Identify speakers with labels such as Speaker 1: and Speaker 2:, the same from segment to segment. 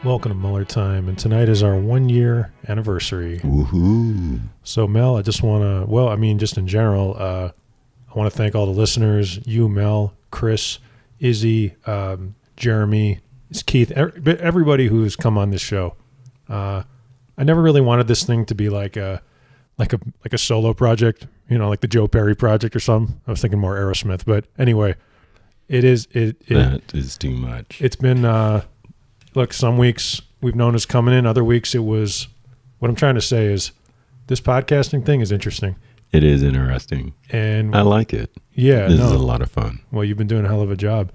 Speaker 1: Welcome to Mueller Time, and tonight is our 1-year anniversary.
Speaker 2: Woohoo!
Speaker 1: So, Mel, I just want to, just in general, I want to thank all the listeners, you, Mel, Chris, Izzy, Jeremy, Keith, everybody who's come on this show. I never really wanted this thing to be like a solo project, like the Joe Perry project or something. I was thinking more Aerosmith, but anyway, that
Speaker 2: is too much.
Speaker 1: It's been, look, some weeks we've known it's coming in. Other weeks it was, what I'm trying to say is this podcasting thing is interesting.
Speaker 2: It is interesting.
Speaker 1: And
Speaker 2: I like it.
Speaker 1: Yeah.
Speaker 2: This is a lot of fun.
Speaker 1: Well, you've been doing a hell of a job.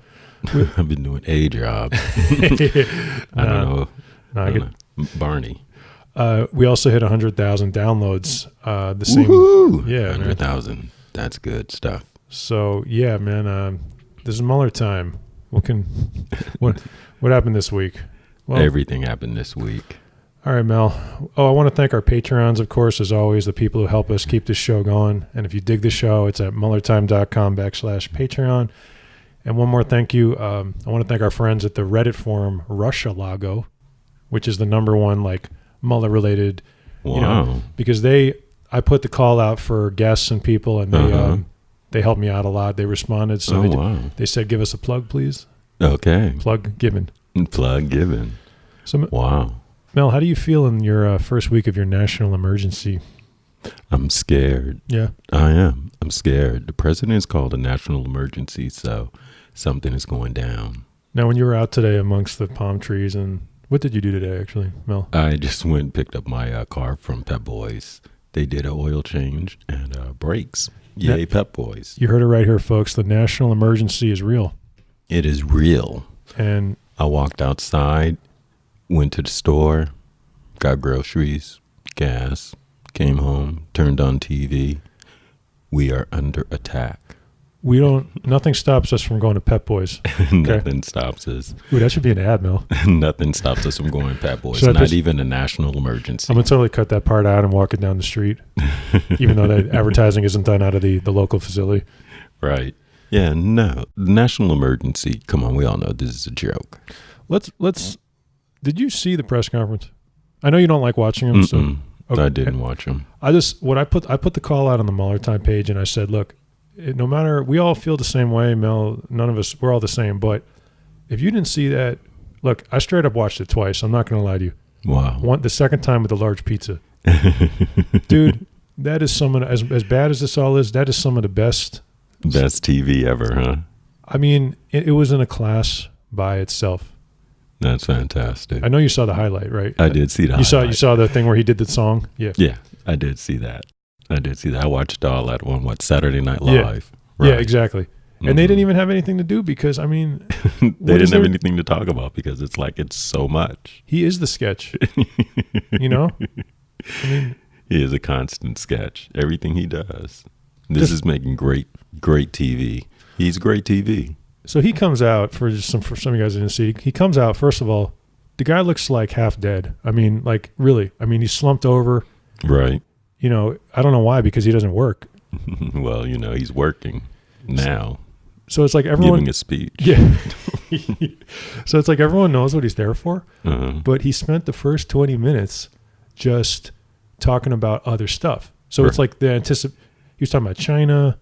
Speaker 2: I've been doing a job. I don't know. Barney.
Speaker 1: We also hit 100,000 downloads.
Speaker 2: Woo-hoo!
Speaker 1: Yeah.
Speaker 2: 100,000. That's good stuff.
Speaker 1: So, yeah, man, this is Mueller time. What happened this week? Well,
Speaker 2: everything happened this week.
Speaker 1: All right, Mel. Oh, I want to thank our Patreons, of course, as always, the people who help us keep this show going. And if you dig the show, it's at MuellerTime.com/Patreon. And one more thank you. I want to thank our friends at the Reddit forum, Russialago, which is the number one, Mueller-related,
Speaker 2: Wow.
Speaker 1: Because I put the call out for guests and people, and they helped me out a lot. They responded. So they said, give us a plug, please.
Speaker 2: Okay.
Speaker 1: Plug given.
Speaker 2: Plug given.
Speaker 1: So,
Speaker 2: wow.
Speaker 1: Mel, how do you feel in your first week of your national emergency?
Speaker 2: I'm scared.
Speaker 1: Yeah.
Speaker 2: I am. I'm scared. The president has called a national emergency, so something is going down.
Speaker 1: Now, when you were out today amongst the palm trees, and what did you do today, actually, Mel?
Speaker 2: I just went and picked up my car from Pep Boys. They did an oil change and brakes. Yay, Pep Boys.
Speaker 1: You heard it right here, folks. The national emergency is real.
Speaker 2: It is real.
Speaker 1: And
Speaker 2: I walked outside, went to the store, got groceries, gas, came home, turned on TV. We are under attack.
Speaker 1: Nothing stops us from going to Pep Boys. Okay?
Speaker 2: Nothing stops us.
Speaker 1: Ooh, that should be an ad, Mel.
Speaker 2: Nothing stops us from going to Pep Boys. Not even a national emergency.
Speaker 1: I'm going to totally cut that part out and walk it down the street, even though that advertising isn't done out of the local facility.
Speaker 2: Right. Yeah, no. The national emergency, come on, we all know this is a joke.
Speaker 1: Did you see the press conference? I know you don't like watching them. So
Speaker 2: I didn't watch them.
Speaker 1: I put the call out on the Mueller Time page, and I said, look, no matter, we all feel the same way, Mel, none of us, we're all the same, but if you didn't see that, look, I straight up watched it twice. I'm not going to lie to you.
Speaker 2: Wow.
Speaker 1: The second time with the large pizza. Dude, that is as bad as this all is, that is some of the best
Speaker 2: TV ever, huh?
Speaker 1: I mean, it was in a class by itself.
Speaker 2: That's fantastic.
Speaker 1: I know you saw the highlight, right?
Speaker 2: I did see the highlight.
Speaker 1: You saw the thing where he did the song? Yeah.
Speaker 2: Yeah, I did see that. I watched all that on Saturday Night Live.
Speaker 1: Yeah, right. Exactly. And they didn't even have anything to do because, I mean...
Speaker 2: they didn't have anything to talk about because it's so much.
Speaker 1: He is the sketch. You know? I mean...
Speaker 2: He is a constant sketch. Everything he does. This is making great TV. He's great TV.
Speaker 1: So he comes out, for some of you guys who didn't see, he comes out, first of all, the guy looks like half dead. I mean, really. I mean, he's slumped over.
Speaker 2: Right.
Speaker 1: I don't know why, because he doesn't work.
Speaker 2: Well, he's working now.
Speaker 1: So it's like everyone...
Speaker 2: Giving a speech.
Speaker 1: Yeah. So it's like everyone knows what he's there for,
Speaker 2: uh-huh.
Speaker 1: But he spent the first 20 minutes just talking about other stuff. So It's like he was talking about China,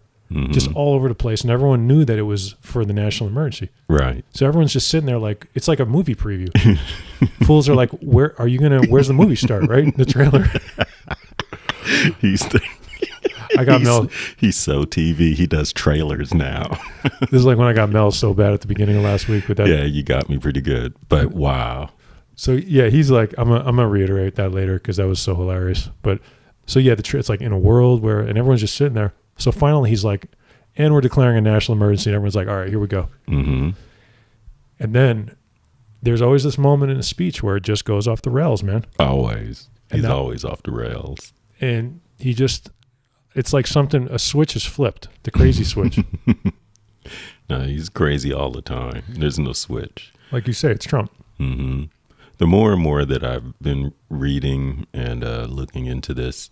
Speaker 1: just all over the place, and everyone knew that it was for the national emergency.
Speaker 2: Right.
Speaker 1: So everyone's just sitting there it's like a movie preview. Fools are like, where's the movie start, right? The trailer. I got Mel.
Speaker 2: He's so TV. He does trailers now.
Speaker 1: This is like when I got Mel so bad at the beginning of last week with that.
Speaker 2: Yeah, you got me pretty good. But wow.
Speaker 1: So yeah, he's like, I'm gonna reiterate that later because that was so hilarious. But so yeah, it's like in a world and everyone's just sitting there. So finally he's like, and we're declaring a national emergency, and everyone's like, all right, here we go.
Speaker 2: Mm-hmm.
Speaker 1: And then there's always this moment in a speech where it just goes off the rails, man.
Speaker 2: Always. He's always off the rails.
Speaker 1: And it's like a switch is flipped, the crazy switch.
Speaker 2: No, he's crazy all the time. There's no switch.
Speaker 1: Like you say, it's Trump.
Speaker 2: Mm-hmm. The more and more that I've been reading and looking into this,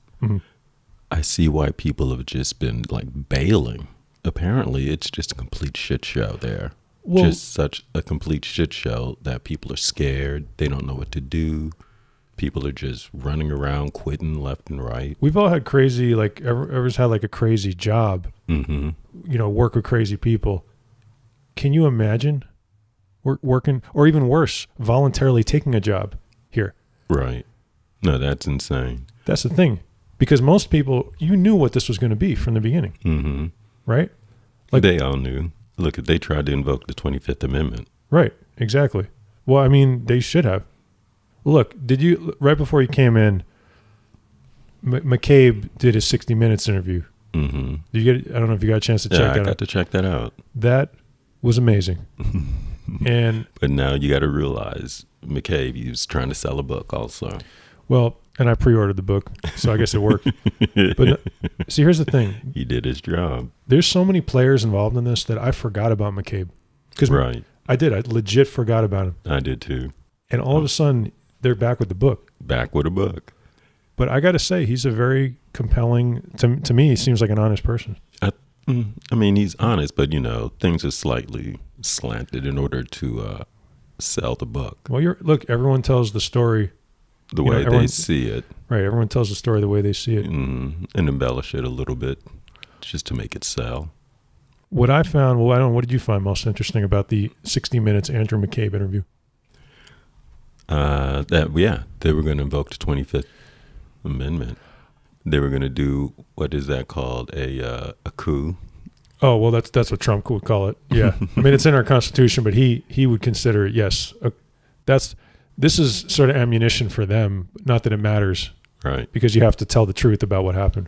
Speaker 2: I see why people have just been bailing. Apparently, it's just a complete shit show there. just such a complete shit show that people are scared. They don't know what to do. People are just running around, quitting left and right.
Speaker 1: We've all had crazy, like, everyone's had like a crazy job,
Speaker 2: Mm-hmm.
Speaker 1: Work with crazy people. Can you imagine working, or even worse, voluntarily taking a job here?
Speaker 2: Right. No, that's insane.
Speaker 1: That's the thing. Because most people, you knew what this was going to be from the beginning,
Speaker 2: Mm-hmm.
Speaker 1: right? Like,
Speaker 2: they all knew. Look, they tried to invoke the 25th Amendment.
Speaker 1: Right, exactly. Well, I mean, they should have. Look, right before he came in, McCabe did his 60 Minutes interview.
Speaker 2: Mm-hmm.
Speaker 1: I don't know if you got a chance to check that out.
Speaker 2: I got to check that out.
Speaker 1: That was amazing.
Speaker 2: But now you got to realize McCabe, he was trying to sell a book also.
Speaker 1: Well, and I pre-ordered the book, so I guess it worked. But see, here's the thing.
Speaker 2: He did his job.
Speaker 1: There's so many players involved in this that I forgot about McCabe.
Speaker 2: Right.
Speaker 1: I legit forgot about him.
Speaker 2: I did too.
Speaker 1: And all of a sudden, they're back with the book.
Speaker 2: Back with a book.
Speaker 1: But I got to say, he's a very compelling, to me, he seems like an honest person.
Speaker 2: I mean, he's honest, but, things are slightly slanted in order to sell the book.
Speaker 1: Well, look, everyone tells the story.
Speaker 2: The way they see it.
Speaker 1: Right, everyone tells the story the way they see it.
Speaker 2: And embellish it a little bit just to make it sell.
Speaker 1: What I found, what did you find most interesting about the 60 Minutes Andrew McCabe interview?
Speaker 2: They were going to invoke the 25th Amendment. They were going to do, what is that called, a coup?
Speaker 1: Oh, well, that's what Trump would call it. Yeah, I mean, it's in our Constitution, but he would consider it, yes. This is sort of ammunition for them. Not that it matters,
Speaker 2: right? Because
Speaker 1: you have to tell the truth about what happened.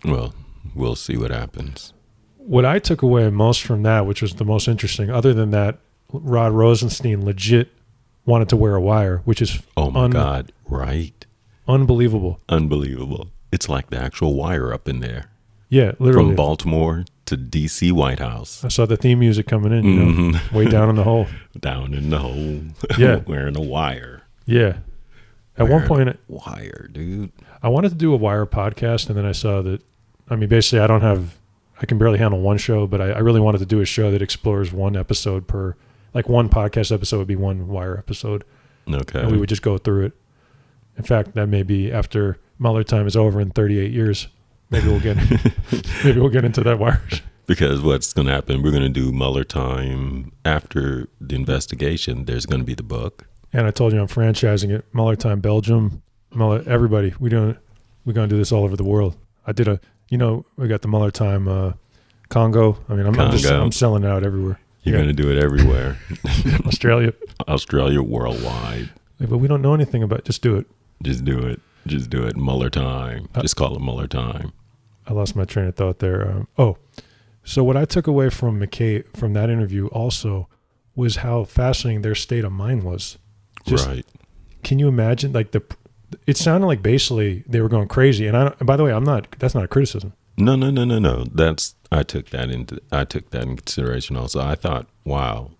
Speaker 2: Well, we'll see what happens.
Speaker 1: What I took away most from that, which was the most interesting, other than that, Rod Rosenstein legit wanted to wear a wire, which is
Speaker 2: oh my God, right?
Speaker 1: Unbelievable.
Speaker 2: It's like the actual wire up in there.
Speaker 1: Yeah, literally.
Speaker 2: From Baltimore to D.C. White House.
Speaker 1: I saw the theme music coming in, way down in the hole.
Speaker 2: Down in the hole.
Speaker 1: Yeah.
Speaker 2: Wearing a wire.
Speaker 1: Yeah. At one point.
Speaker 2: Wire, dude.
Speaker 1: I wanted to do a wire podcast, and then I saw that, basically I can barely handle one show, but I really wanted to do a show that explores one episode per, like one podcast episode would be one wire episode.
Speaker 2: Okay.
Speaker 1: And we would just go through it. In fact, that may be after Mueller time is over in 38 years. Maybe we'll get into that wires.
Speaker 2: Because what's going to happen, we're going to do Mueller time after the investigation. There's going to be the book.
Speaker 1: And I told you I'm franchising it. Mueller time, Belgium, Mueller, everybody. We're going to do this all over the world. I did we got the Mueller time Congo. I'm selling it out everywhere.
Speaker 2: You're going to do it everywhere.
Speaker 1: Australia,
Speaker 2: worldwide.
Speaker 1: Yeah, but we don't know anything about it. Just do it.
Speaker 2: Just do it. Mueller time. Just call it Mueller time.
Speaker 1: I lost my train of thought there. So what I took away from McCabe from that interview also was how fascinating their state of mind was.
Speaker 2: Right.
Speaker 1: Can you imagine? It sounded like basically they were going crazy. And by the way, that's not a criticism.
Speaker 2: No. I took that in consideration also. I thought, wow,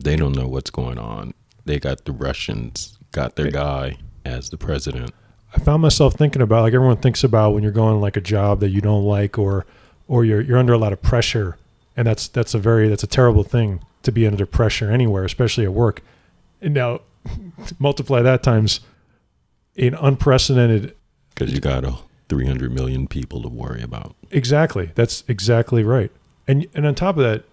Speaker 2: they don't know what's going on. They got the Russians, got their guy as the president.
Speaker 1: I found myself thinking about, like everyone thinks about when you're going like a job that you don't like, or you're under a lot of pressure, and that's a terrible thing to be under pressure anywhere, especially at work. And now multiply that times an unprecedented.
Speaker 2: Because you got 300 million people to worry about.
Speaker 1: Exactly, that's exactly right. And on top of that,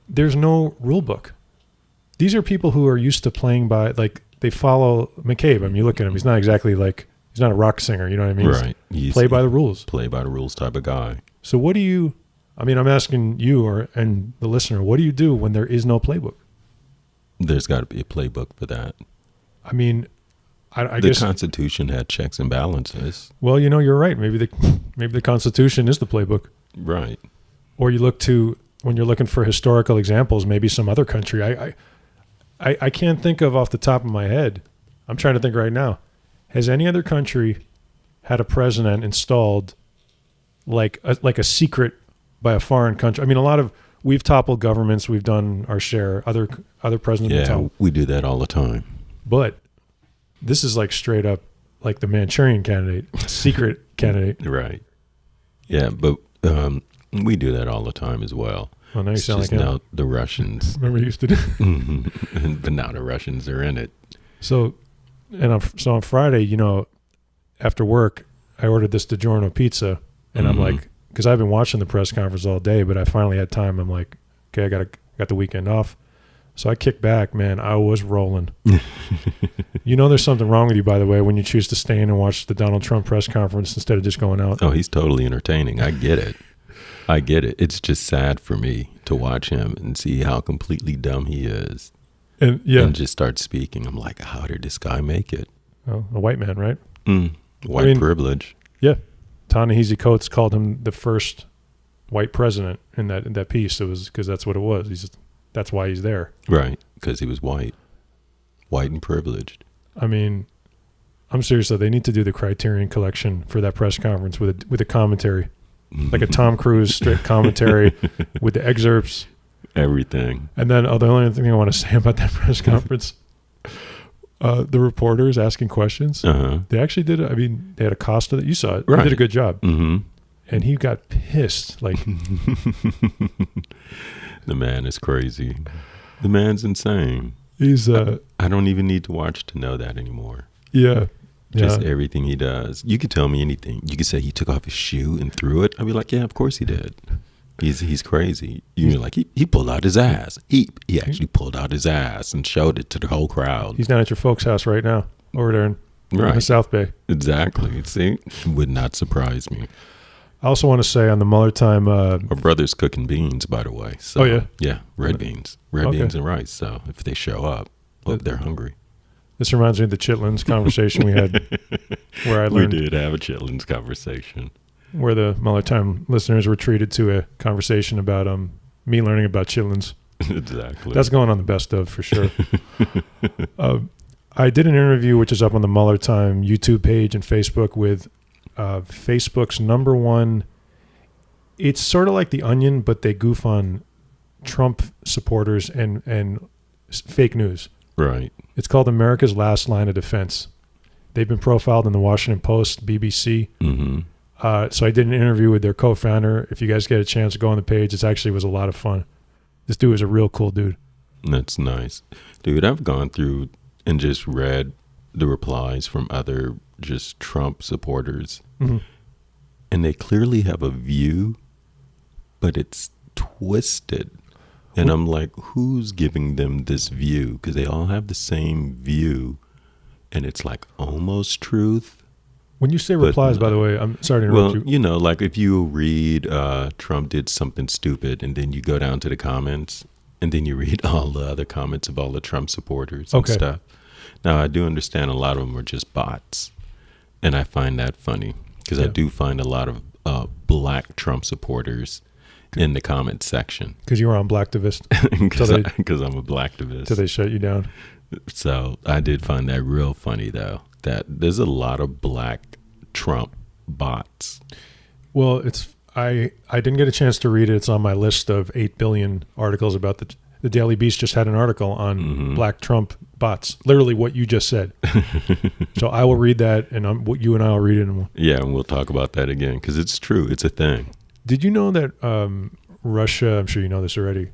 Speaker 1: there's no rule book. These are people who are used to playing by, like, they follow McCabe. You look at him, he's not exactly like, he's not a rock singer, you know what I mean?
Speaker 2: Right.
Speaker 1: He's play by the rules.
Speaker 2: Play by the rules type of guy.
Speaker 1: So what do you, I'm asking you and the listener, what do you do when there is no playbook?
Speaker 2: There's got to be a playbook for that.
Speaker 1: I guess
Speaker 2: the Constitution had checks and balances.
Speaker 1: Well, you're right. Maybe the Constitution is the playbook.
Speaker 2: Right.
Speaker 1: Or you look to, when you're looking for historical examples, maybe some other country. I can't think of off the top of my head. I'm trying to think right now. Has any other country had a president installed like a secret by a foreign country? We've toppled governments. We've done our share. Other presidents.
Speaker 2: Yeah, we do that all the time.
Speaker 1: But this is like straight up like the Manchurian candidate, secret candidate.
Speaker 2: Right. Yeah, but we do that all the time as well.
Speaker 1: Well, now you
Speaker 2: It's
Speaker 1: sound like
Speaker 2: just
Speaker 1: him.
Speaker 2: now the Russians.
Speaker 1: Remember you used to do.
Speaker 2: But now the Russians are in it.
Speaker 1: So on Friday, after work, I ordered this DiGiorno pizza, and I'm like, because I've been watching the press conference all day, but I finally had time. I'm like, okay, got the weekend off. So I kicked back, man. I was rolling. There's something wrong with you, by the way, when you choose to stay in and watch the Donald Trump press conference instead of just going out.
Speaker 2: Oh, he's totally entertaining. I get it. It's just sad for me to watch him and see how completely dumb he is.
Speaker 1: And
Speaker 2: just start speaking. I'm like, how did this guy make it?
Speaker 1: Well, a white man, right?
Speaker 2: White privilege.
Speaker 1: Yeah. Ta-Nehisi Coates called him the first white president in that piece. It was because that's what it was. That's why he's there.
Speaker 2: Right, because he was white and privileged.
Speaker 1: I mean, I'm serious though. They need to do the Criterion Collection for that press conference with a commentary, like a Tom Cruise straight commentary with the excerpts,
Speaker 2: everything.
Speaker 1: And then the only thing I want to say about that press conference, the reporters asking questions. They actually did it. I mean, they had Acosta that you saw it. Right. He did a good job. And he got pissed. Like,
Speaker 2: the man is crazy. The man's insane.
Speaker 1: He's
Speaker 2: I don't even need to watch to know that anymore.
Speaker 1: Yeah.
Speaker 2: Just everything he does. You could tell me anything. You could say he took off his shoe and threw it. I'd be like, yeah, of course he did. He's crazy. You're like, he pulled out his ass. He actually pulled out his ass and showed it to the whole crowd.
Speaker 1: He's down at your folks' house right now, over there in the South Bay.
Speaker 2: Exactly. See, it would not surprise me.
Speaker 1: I also want to say on the Mueller time,
Speaker 2: my brother's cooking beans, by the way. So, yeah, red beans and rice. So if they show up, they're hungry.
Speaker 1: This reminds me of the Chitlins conversation we had, where I learned
Speaker 2: we did have a Chitlins conversation,
Speaker 1: where the Mueller time listeners were treated to a conversation about me learning about Chitlins.
Speaker 2: Exactly.
Speaker 1: That's going on the best of for sure. I did an interview which is up on the Mueller Time YouTube page and Facebook with Facebook's number one. It's sort of like The Onion, but they goof on Trump supporters and fake news.
Speaker 2: Right.
Speaker 1: It's called America's Last Line of Defense. They've been profiled in the Washington Post, BBC. So I did an interview with their co-founder. If you guys get a chance to go on the page, it actually was a lot of fun. This dude is a real cool dude.
Speaker 2: That's nice. Dude, I've gone through and just read the replies from other just Trump supporters. And they clearly have a view, but it's twisted. And I'm like, who's giving them this view? Because they all have the same view, and it's like almost truth.
Speaker 1: When you say replies, by the way, I'm sorry to interrupt you.
Speaker 2: Like if you read Trump did something stupid, and then you go down to the comments, and then you read all the other comments of all the Trump supporters and stuff. Now, I do understand a lot of them are just bots, and I find that funny because I do find a lot of black Trump supporters in the comment section.
Speaker 1: Because you were on Blacktivist.
Speaker 2: Because I'm a Blacktivist.
Speaker 1: Till they shut you down.
Speaker 2: So I did find that real funny, though, that there's a lot of black Trump bots.
Speaker 1: Well, I didn't get a chance to read it. It's on my list of 8 billion articles about the Daily Beast just had an article on black Trump bots. Literally what you just said. So I will read that, and you and I will read it.
Speaker 2: And we'll talk about that again because it's true. It's a thing. Did
Speaker 1: you know that Russia, I'm sure you know this already,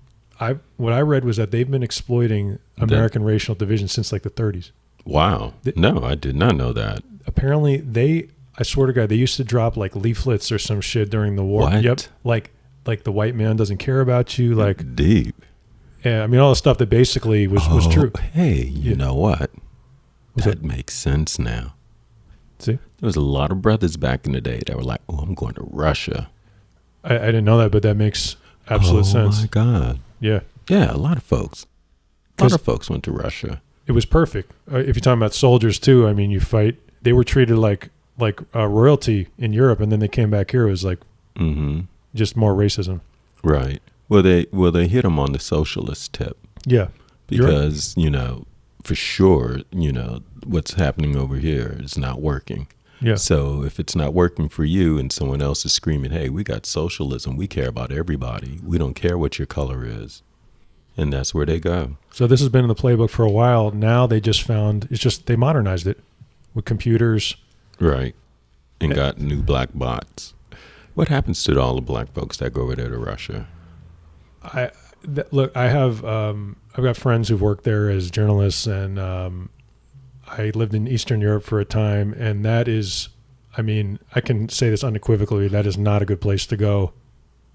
Speaker 1: what I read was that they've been exploiting American racial division since like the 30s.
Speaker 2: Wow. No, I did not know that.
Speaker 1: Apparently I swear to God, they used to drop like leaflets or some shit during the war.
Speaker 2: What?
Speaker 1: Yep. Like the white man doesn't care about you. Like
Speaker 2: deep.
Speaker 1: Yeah, I mean all the stuff that basically was true.
Speaker 2: Hey, you know what? That makes sense now.
Speaker 1: See?
Speaker 2: There was a lot of brothers back in the day that were like, oh, I'm going to Russia.
Speaker 1: I didn't know that, but that makes absolute sense.
Speaker 2: Oh, my God.
Speaker 1: Yeah.
Speaker 2: Yeah, a lot of folks. A lot of folks went to Russia.
Speaker 1: It was perfect. If you're talking about soldiers, too, I mean, you fight. They were treated like royalty in Europe, and then they came back here. It was like just more racism.
Speaker 2: Right. Well, they hit them on the socialist tip.
Speaker 1: Yeah.
Speaker 2: Because, for sure, what's happening over here is not working.
Speaker 1: Yeah.
Speaker 2: So if it's not working for you and someone else is screaming, hey, we got socialism. We care about everybody. We don't care what your color is. And that's where they go.
Speaker 1: So this has been in the playbook for a while. Now they just they modernized it with computers.
Speaker 2: Right. And got new black bots. What happens to all the black folks that go over there to Russia?
Speaker 1: Look, I've got friends who've worked there as journalists, and I lived in Eastern Europe for a time, and that is, I mean, I can say this unequivocally, that is not a good place to go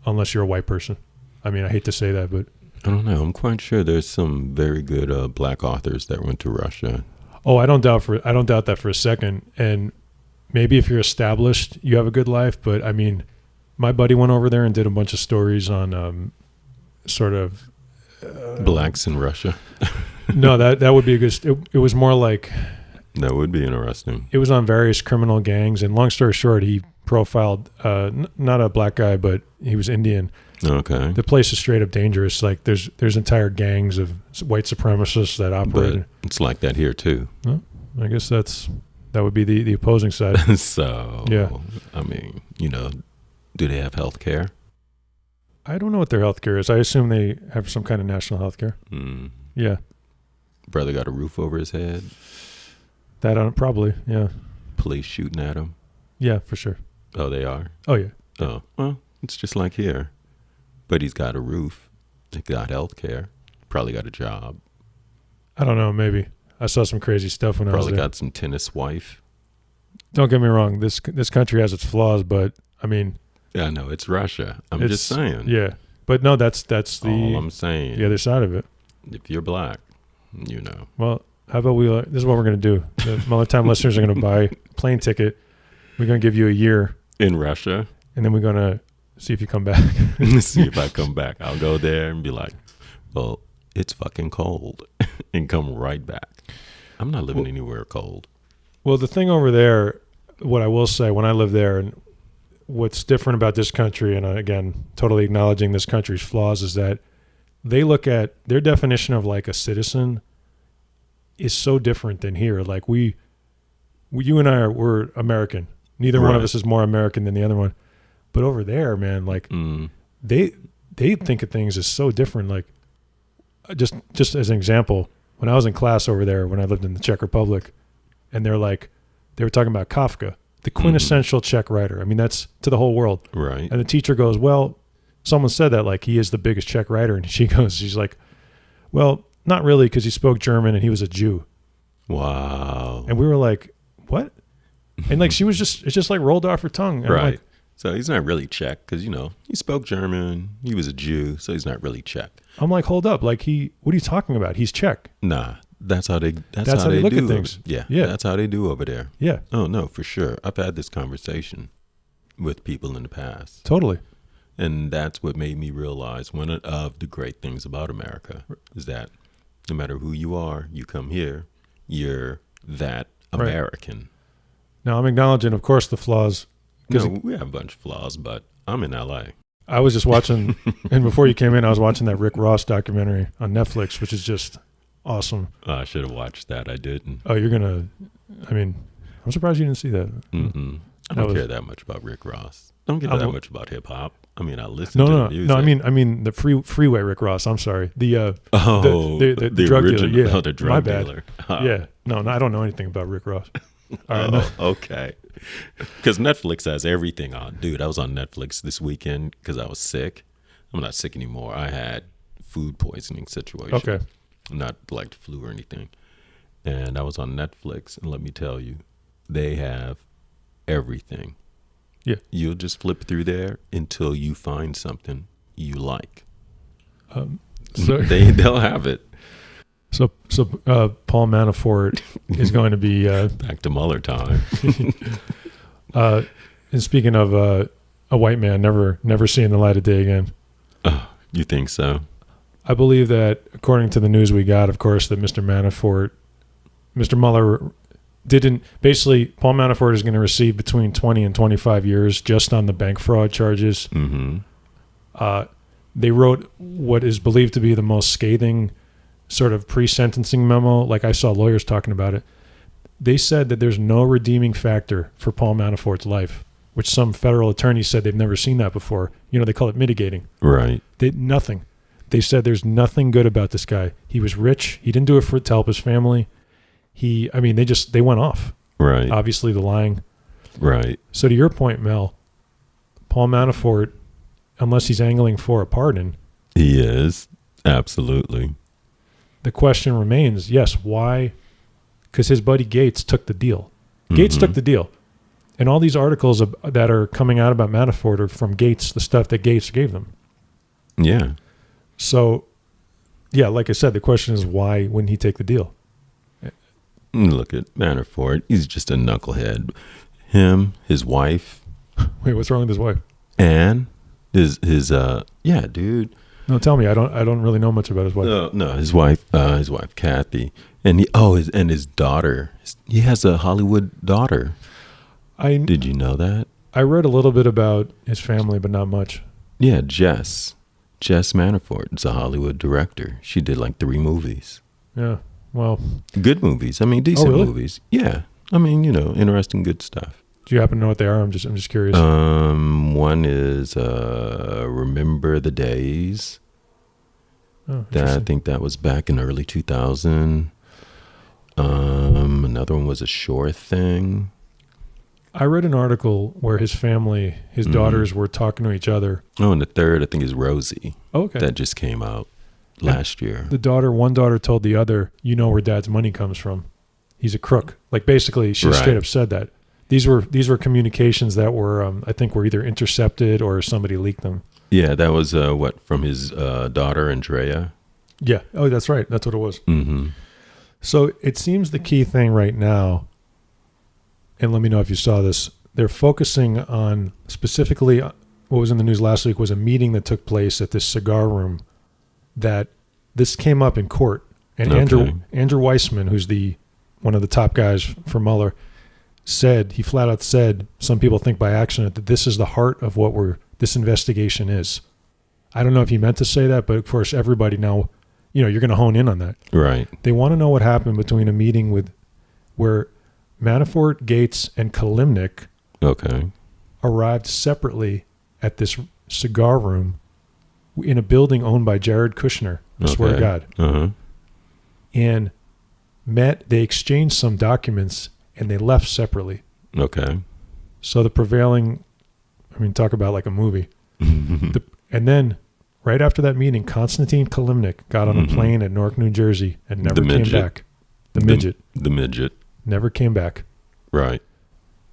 Speaker 1: unless you're a white person. I mean, I hate to say that, but
Speaker 2: I don't know. I'm quite sure there's some very good black authors that went to Russia.
Speaker 1: oh, I don't doubt that for a second. And maybe if you're established, you have a good life. But I mean, my buddy went over there and did a bunch of stories on sort of
Speaker 2: Blacks in Russia.
Speaker 1: No, that would be a good. It was more like
Speaker 2: That would be interesting.
Speaker 1: it was on various criminal gangs. And long story short, he profiled not a black guy, but he was Indian.
Speaker 2: Okay.
Speaker 1: The place is straight up dangerous. Like there's entire gangs of white supremacists that operate.
Speaker 2: But it's like that here too.
Speaker 1: Well, I guess that would be the opposing side.
Speaker 2: So,
Speaker 1: Yeah.
Speaker 2: I mean, do they have health care?
Speaker 1: I don't know what their health care is. I assume they have some kind of national health care.
Speaker 2: Mm.
Speaker 1: Yeah,
Speaker 2: Brother got a roof over his head.
Speaker 1: that probably. Yeah,
Speaker 2: Police shooting at him.
Speaker 1: yeah, for sure.
Speaker 2: Oh, they are?
Speaker 1: Oh yeah.
Speaker 2: Oh, well, it's just like here. But he's got a roof. He got health care. Probably got a job.
Speaker 1: I don't know. Maybe I saw some crazy stuff when I was
Speaker 2: Probably
Speaker 1: there.
Speaker 2: got some tennis wife.
Speaker 1: Don't get me wrong. This country has its flaws, but I mean,
Speaker 2: Yeah, no, it's Russia. I'm
Speaker 1: it's
Speaker 2: just saying.
Speaker 1: Yeah, but no, that's
Speaker 2: All
Speaker 1: the
Speaker 2: I'm saying.
Speaker 1: the other side of it.
Speaker 2: If you're black,
Speaker 1: Well, how about this is what we're gonna do. The Mueller Time listeners are gonna buy a plane ticket. We're gonna give you a year,
Speaker 2: in Russia,
Speaker 1: and then we're gonna see if you come back.
Speaker 2: see if I come back. I'll go there and be like, well, it's fucking cold, and come right back. I'm not living anywhere cold.
Speaker 1: Well, the thing over there, what I will say, when I lived there, and what's different about this country, and again, totally acknowledging this country's flaws, is that they look at their definition of like a citizen is so different than here. Like you and we're American. Neither one of
Speaker 2: Right.
Speaker 1: us is more American than the other one. But over there, man, like they think of things as so different. Like just as an example, when I was in class over there, when I lived in the Czech Republic, and they were talking about Kafka, the quintessential Czech writer. I mean, that's to the whole world.
Speaker 2: Right.
Speaker 1: And the teacher goes, well, someone said that, like, he is the biggest Czech writer. And she's like, well, not really, because he spoke German and he was a Jew.
Speaker 2: Wow.
Speaker 1: And we were like, what? And like, it's just like rolled off her tongue. And I'm
Speaker 2: Right.
Speaker 1: like,
Speaker 2: So he's not really Czech because, he spoke German. He was a Jew, so he's not really Czech.
Speaker 1: hold up. Like, what are you talking about? He's Czech.
Speaker 2: Nah, that's how they
Speaker 1: look
Speaker 2: do
Speaker 1: at things.
Speaker 2: Yeah,
Speaker 1: Yeah.
Speaker 2: that's how they do over there.
Speaker 1: Yeah,
Speaker 2: Oh, no, for sure. I've had this conversation with people in the past.
Speaker 1: totally.
Speaker 2: And that's what made me realize one of the great things about America is that no matter who you are, you come here, you're that
Speaker 1: Right.
Speaker 2: American.
Speaker 1: Now, I'm acknowledging, of course, the flaws.
Speaker 2: No, we have a bunch of flaws, but I'm in LA.
Speaker 1: I was just watching, and before you came in, I was watching that Rick Ross documentary on Netflix, which is just awesome.
Speaker 2: I should have watched that. I didn't.
Speaker 1: Oh, I'm surprised you didn't see that.
Speaker 2: I don't care that much about Rick Ross. Don't care that much about hip hop. I mean, I listen to the music.
Speaker 1: No, I mean the freeway Rick Ross. I'm sorry. The drug
Speaker 2: original,
Speaker 1: dealer. Yeah,
Speaker 2: the drug
Speaker 1: my bad.
Speaker 2: dealer.
Speaker 1: Yeah, no, I don't know anything about Rick Ross. All right, no.
Speaker 2: Okay. Because Netflix has everything on. Dude, I was on Netflix this weekend because I was sick. I'm not sick anymore. I had food poisoning situation.
Speaker 1: Okay.
Speaker 2: Not like the flu or anything. And I was on Netflix, and let me tell you, they have everything.
Speaker 1: Yeah.
Speaker 2: You'll just flip through there until you find something you like.
Speaker 1: So
Speaker 2: They'll have it.
Speaker 1: So Paul Manafort is going to be
Speaker 2: Back to Mueller time.
Speaker 1: and speaking of a white man never seeing the light of day again.
Speaker 2: You think so?
Speaker 1: I believe that, according to the news we got, of course, that Mr. Mueller didn't. Basically, Paul Manafort is going to receive between 20 and 25 years just on the bank fraud charges.
Speaker 2: Mm-hmm.
Speaker 1: They wrote what is believed to be the most scathing sort of pre-sentencing memo. Like, I saw lawyers talking about it. They said that there's no redeeming factor for Paul Manafort's life, which some federal attorneys said they've never seen that before. They call it mitigating.
Speaker 2: Right.
Speaker 1: Nothing. They said there's nothing good about this guy. He was rich. He didn't do it to help his family. They went off.
Speaker 2: Right.
Speaker 1: Obviously, the lying.
Speaker 2: Right.
Speaker 1: So to your point, Mel, Paul Manafort, unless he's angling for a pardon,
Speaker 2: He is. Absolutely.
Speaker 1: The question remains, yes, why? Because his buddy Gates took the deal. Gates took the deal. And all these articles that are coming out about Manafort are from Gates, the stuff that Gates gave them.
Speaker 2: Yeah.
Speaker 1: So, yeah, like I said, the question is why wouldn't he take the deal?
Speaker 2: Look at Manafort. He's just a knucklehead. Him, his wife.
Speaker 1: Wait, what's wrong with his wife?
Speaker 2: And his yeah, dude.
Speaker 1: No, tell me. I don't really know much about his wife.
Speaker 2: No, his wife Kathy, and his daughter. He has a Hollywood daughter. Did you know that?
Speaker 1: I read a little bit about his family, but not much.
Speaker 2: Yeah, Jess Manafort is a Hollywood director. She did like 3 movies.
Speaker 1: Yeah, well,
Speaker 2: good movies. I mean, decent movies. Yeah, I mean, interesting, good stuff.
Speaker 1: Do you happen to know what they are? I'm just curious.
Speaker 2: One is Remember the Days.
Speaker 1: Oh,
Speaker 2: I think that was back in early 2000. Another one was A Sure Thing.
Speaker 1: I read an article where his family, his daughters were talking to each other.
Speaker 2: Oh, and the third, I think, is Rosie.
Speaker 1: Oh, okay.
Speaker 2: That just came out last year.
Speaker 1: One daughter told the other, you know where dad's money comes from. He's a crook. Like, basically, she straight up said that. These were communications that were, I think, were either intercepted or somebody leaked them.
Speaker 2: Yeah, that was, from his daughter, Andrea?
Speaker 1: Yeah. Oh, that's right. That's what it was.
Speaker 2: Mm-hmm.
Speaker 1: So it seems the key thing right now, and let me know if you saw this, they're focusing on specifically what was in the news last week was a meeting that took place at this cigar room that this came up in court. And Andrew Weissman, who's one of the top guys for Mueller, he flat out said, some people think by accident, that this is the heart of what this investigation is. I don't know if he meant to say that, but of course everybody now, you're going to hone in on that.
Speaker 2: Right.
Speaker 1: They want to know what happened between a meeting where Manafort, Gates, and Kalimnik arrived separately at this cigar room in a building owned by Jared Kushner. I swear to God.
Speaker 2: Uh-huh.
Speaker 1: And they exchanged some documents and they left separately.
Speaker 2: Okay.
Speaker 1: So the prevailing, talk about like a movie. And then right after that meeting, Konstantin Kalimnik got on a plane at Newark, New Jersey and never came back. The midget. Never came back.
Speaker 2: Right.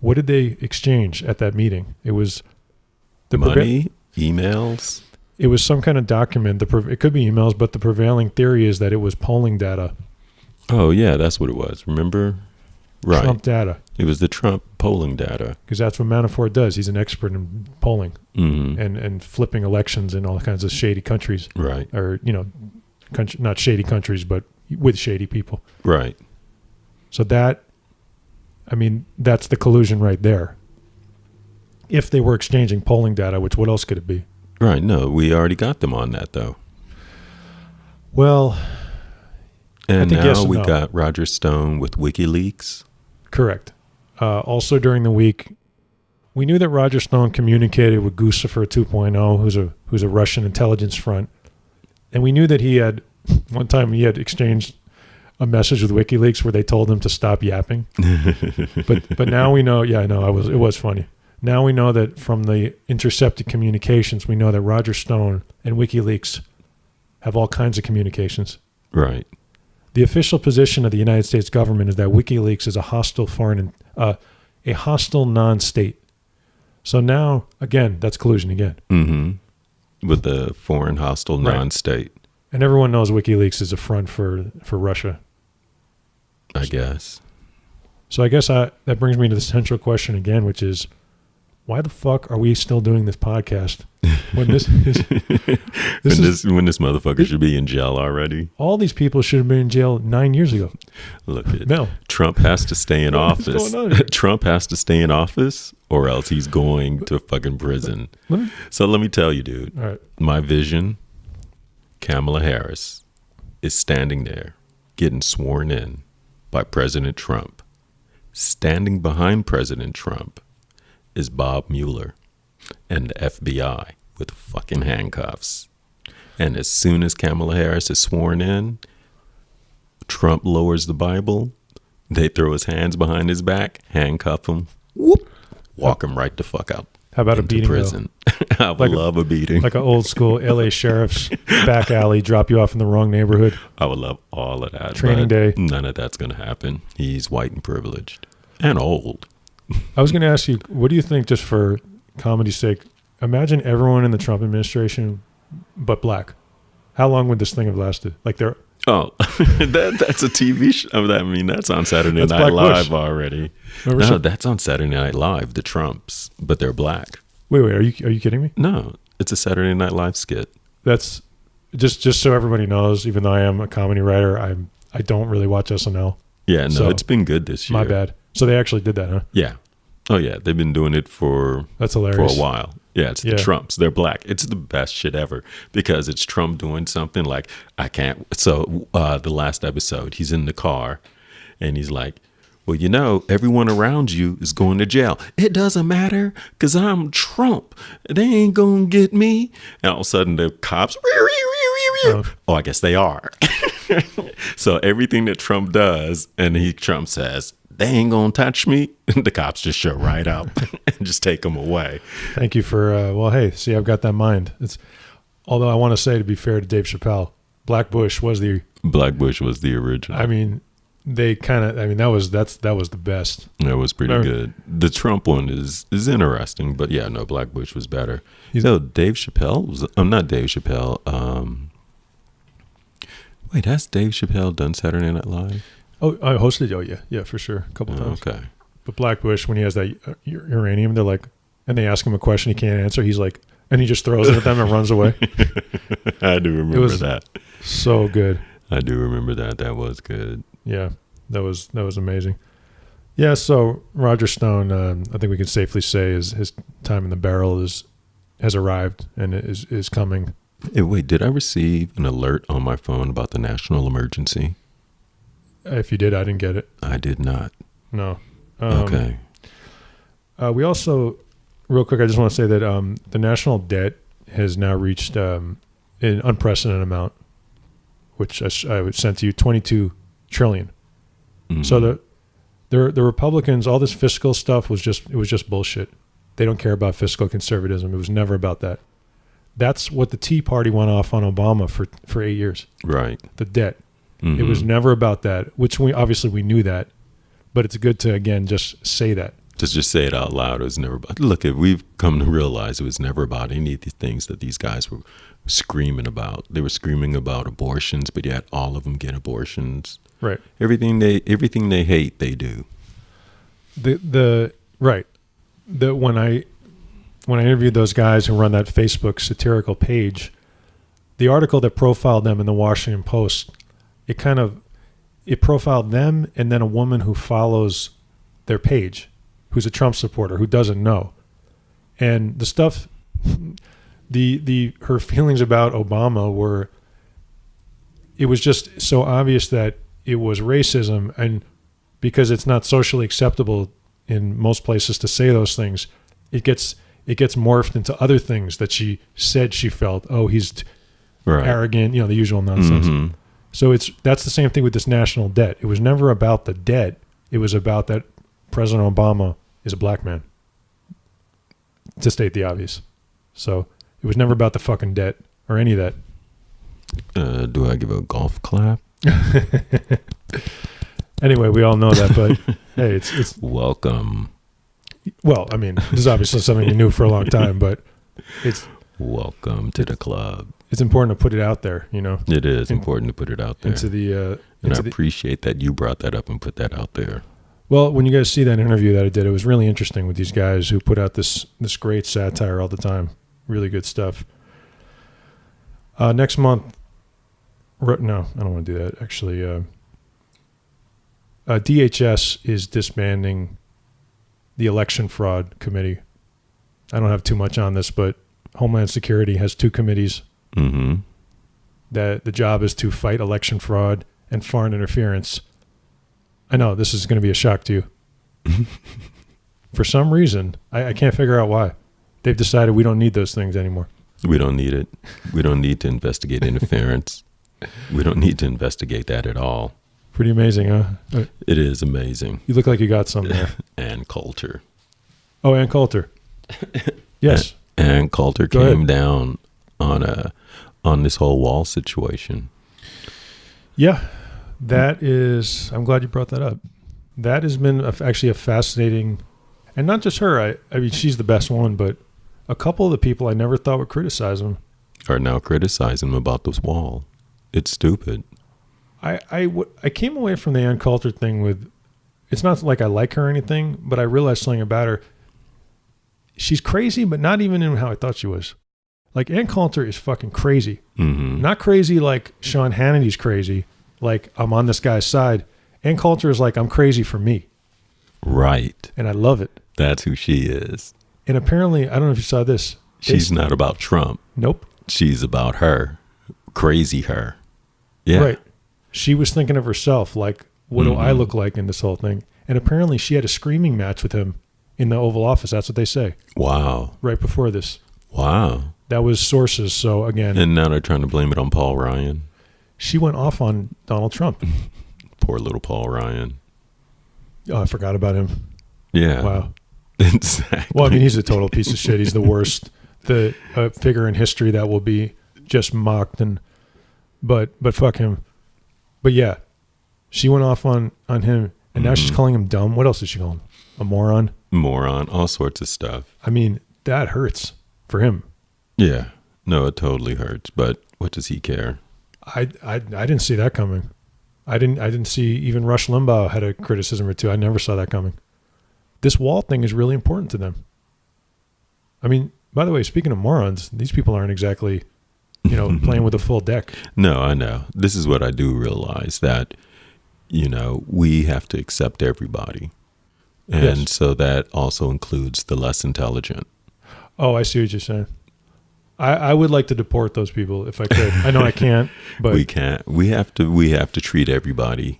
Speaker 1: What did they exchange at that meeting? It was
Speaker 2: money, emails.
Speaker 1: It was some kind of document. It could be emails, but the prevailing theory is that it was polling data.
Speaker 2: Oh, yeah, that's what it was. Remember? Right.
Speaker 1: Trump data.
Speaker 2: It was the Trump polling data.
Speaker 1: Because that's what Manafort does. He's an expert in polling and flipping elections in all kinds of shady countries.
Speaker 2: Right.
Speaker 1: Or, not shady countries, but with shady people.
Speaker 2: Right.
Speaker 1: So that's the collusion right there. If they were exchanging polling data, which what else could it be?
Speaker 2: Right. No, we already got them on that, though.
Speaker 1: Well,
Speaker 2: and now we got Roger Stone with WikiLeaks.
Speaker 1: Correct. Also during the week, we knew that Roger Stone communicated with Guccifer 2.0, who's a Russian intelligence front. And we knew that one time he had exchanged a message with WikiLeaks where they told him to stop yapping. but now we know, yeah, I know, it was funny. Now we know that from the intercepted communications, we know that Roger Stone and WikiLeaks have all kinds of communications.
Speaker 2: Right.
Speaker 1: The official position of the United States government is that WikiLeaks is a hostile non-state. So now, again, that's collusion again.
Speaker 2: Mm-hmm. With the foreign hostile non-state.
Speaker 1: And everyone knows WikiLeaks is a front for Russia.
Speaker 2: I guess.
Speaker 1: So I guess that brings me to the central question again, which is, why the fuck are we still doing this podcast when this
Speaker 2: motherfucker should be in jail already?
Speaker 1: All these people should have been in jail 9 years ago.
Speaker 2: Look at Trump has to stay in office. Trump has to stay in office, or else he's going to fucking prison. So let me tell you, dude.
Speaker 1: All right.
Speaker 2: My vision: Kamala Harris is standing there, getting sworn in by President Trump. Standing behind President Trump is Bob Mueller and the FBI with fucking handcuffs. And as soon as Kamala Harris is sworn in, Trump lowers the Bible, they throw his hands behind his back, handcuff him, walk him right the fuck out.
Speaker 1: How about a
Speaker 2: into
Speaker 1: beating?
Speaker 2: prison. I would
Speaker 1: Like
Speaker 2: love a beating.
Speaker 1: Like an old school LA sheriff's back alley, drop you off in the wrong neighborhood.
Speaker 2: I would love all of that.
Speaker 1: Training
Speaker 2: but
Speaker 1: day.
Speaker 2: None of that's going to happen. He's white and privileged and old.
Speaker 1: I was going to ask you, what do you think, just for comedy's sake, imagine everyone in the Trump administration but black. How long would this thing have lasted? Like they're...
Speaker 2: Oh, that's a TV show. I mean, that's on Saturday
Speaker 1: That's
Speaker 2: Night
Speaker 1: Black
Speaker 2: Live
Speaker 1: Bush.
Speaker 2: already.
Speaker 1: Remember
Speaker 2: No,
Speaker 1: some-
Speaker 2: that's on Saturday Night Live, the Trumps, but they're black.
Speaker 1: Wait, are you kidding me?
Speaker 2: No, it's a Saturday Night Live skit.
Speaker 1: That's just so everybody knows, even though I am a comedy writer, I don't really watch SNL.
Speaker 2: Yeah, no,
Speaker 1: So,
Speaker 2: it's been good this year.
Speaker 1: My bad. So they actually did that, huh?
Speaker 2: Yeah. Oh, yeah. They've been doing it for
Speaker 1: That's hilarious.
Speaker 2: a while. Yeah, it's the
Speaker 1: Yeah.
Speaker 2: Trumps. They're black. It's the best shit ever because it's Trump doing something like, I can't. So the last episode, he's in the car and he's like, well, you know, everyone around you is going to jail. It doesn't matter because I'm Trump. They ain't going to get me. And all of a sudden the cops, oh, I guess they are. So everything that Trump does, and Trump says, they ain't going to touch me. The cops just show right up and just take them away.
Speaker 1: Thank you for, well, hey, see, I've got that mind. Although I want to say, to be fair to Dave Chappelle, Black Bush was the original. I mean, that was the best.
Speaker 2: That was pretty good. The Trump one is interesting, but yeah, no, Black Bush was better. Dave Chappelle not Dave Chappelle. Wait, has Dave Chappelle done Saturday Night Live?
Speaker 1: Oh, I hosted. Oh, yeah, for sure, a couple times.
Speaker 2: Okay.
Speaker 1: But Black Bush, when he has that uranium, they're like, and they ask him a question he can't answer. He's like, and he just throws it at them and runs away.
Speaker 2: I do remember that.
Speaker 1: So good.
Speaker 2: I do remember that. That was good.
Speaker 1: Yeah, that was amazing. Yeah, so Roger Stone, I think we can safely say his time in the barrel has arrived and is coming.
Speaker 2: Hey, wait, did I receive an alert on my phone about the national emergency?
Speaker 1: If you did, I didn't get it.
Speaker 2: I did not.
Speaker 1: No.
Speaker 2: Okay.
Speaker 1: We also, real quick, I just want to say that the national debt has now reached an unprecedented amount, which I would send to you, 22 trillion. Mm-hmm. So the Republicans, all this fiscal stuff was just bullshit. They don't care about fiscal conservatism. It was never about that. That's what the Tea Party went off on Obama for 8 years.
Speaker 2: Right.
Speaker 1: The debt.
Speaker 2: Mm-hmm.
Speaker 1: It was never about that, which we knew that, but it's good to, again, just say that.
Speaker 2: Just say it out loud. It was never about, look, we've come to realize it was never about any of the things that these guys were screaming about. They were screaming about abortions, but yet all of them get abortions.
Speaker 1: Right.
Speaker 2: Everything they hate, they do.
Speaker 1: When I interviewed those guys who run that Facebook satirical page, the article that profiled them in the Washington Post, it profiled them and then a woman who follows their page, who's a Trump supporter, who doesn't know. And the stuff, her feelings about Obama it was just so obvious that it was racism, and because it's not socially acceptable in most places to say those things, it gets morphed into other things that she said she felt. Oh, he's arrogant, the usual nonsense. Mm-hmm. So that's the same thing with this national debt. It was never about the debt. It was about that President Obama is a black man, to state the obvious. So it was never about the fucking debt or any of that.
Speaker 2: Do I give a golf clap?
Speaker 1: Anyway, we all know that, but hey, it's
Speaker 2: welcome.
Speaker 1: Well, I mean, this is obviously something you knew for a long time, but it's
Speaker 2: welcome to the club.
Speaker 1: It's important to put it out there,
Speaker 2: It is important to put it out there. I appreciate that you brought that up and put that out there.
Speaker 1: Well, when you guys see that interview that I did, it was really interesting with these guys who put out this great satire all the time. Really good stuff. Next month, no, I don't want to do that. Actually, DHS is disbanding the election fraud committee. I don't have too much on this, but Homeland Security has two committees.
Speaker 2: Mm-hmm.
Speaker 1: That the job is to fight election fraud and foreign interference. I know this is going to be a shock to you. For some reason, I can't figure out why. They've decided we don't need those things anymore.
Speaker 2: We don't need it. We don't need to investigate interference. We don't need to investigate that at all.
Speaker 1: Pretty amazing, huh?
Speaker 2: It is amazing.
Speaker 1: You look like you got something there.
Speaker 2: And Coulter.
Speaker 1: Oh, Ann Coulter. Yes.
Speaker 2: And Coulter
Speaker 1: Go
Speaker 2: came
Speaker 1: ahead.
Speaker 2: down on this whole wall situation.
Speaker 1: Yeah, that is. I'm glad you brought that up. That has been actually a fascinating, and not just her. I mean, she's the best one, but a couple of the people I never thought would criticize him.
Speaker 2: Are now criticizing him about this wall. It's stupid.
Speaker 1: I came away from the Ann Coulter thing with. It's not like I like her or anything, but I realized something about her. She's crazy, but not even in how I thought she was. Like, Ann Coulter is fucking crazy.
Speaker 2: Mm-hmm.
Speaker 1: Not crazy like Sean Hannity's crazy, like I'm on this guy's side. Ann Coulter is like, I'm crazy for me.
Speaker 2: Right.
Speaker 1: And I love it.
Speaker 2: That's who she is.
Speaker 1: And apparently, I don't know if you saw this.
Speaker 2: She's not about Trump.
Speaker 1: Nope.
Speaker 2: She's about her. Crazy her. Yeah.
Speaker 1: Right. She was thinking of herself, like, what do I
Speaker 2: Mm-hmm.
Speaker 1: look like in this whole thing? And apparently she had a screaming match with him in the Oval Office. That's what they say.
Speaker 2: Wow.
Speaker 1: Right before this.
Speaker 2: Wow.
Speaker 1: That was sources. So again,
Speaker 2: And now they're trying to blame it on Paul Ryan.
Speaker 1: she went off on Donald Trump.
Speaker 2: Poor little Paul Ryan.
Speaker 1: Oh, I forgot about him.
Speaker 2: Yeah.
Speaker 1: Wow.
Speaker 2: Exactly.
Speaker 1: Well, I mean, he's a total piece of shit. He's the worst, the figure in history that will be just mocked. But fuck him. But yeah, she went off on him, and now she's calling him dumb. What else did she call him? A moron?
Speaker 2: Moron. All sorts of stuff.
Speaker 1: I mean, that hurts for him.
Speaker 2: Yeah. No, it totally hurts. But what does he care?
Speaker 1: I didn't see that coming. I didn't see even Rush Limbaugh had a criticism or two. I never saw that coming. This wall thing is really important to them. I mean, by the way, speaking of morons, these people aren't exactly, playing with a full deck.
Speaker 2: No, I know. This is what I do realize, that, we have to accept everybody. And
Speaker 1: Yes.
Speaker 2: so that also includes the less intelligent.
Speaker 1: Oh, I see what you're saying. I would like to deport those people if I could. I know I can't, but
Speaker 2: We can't. We have to treat everybody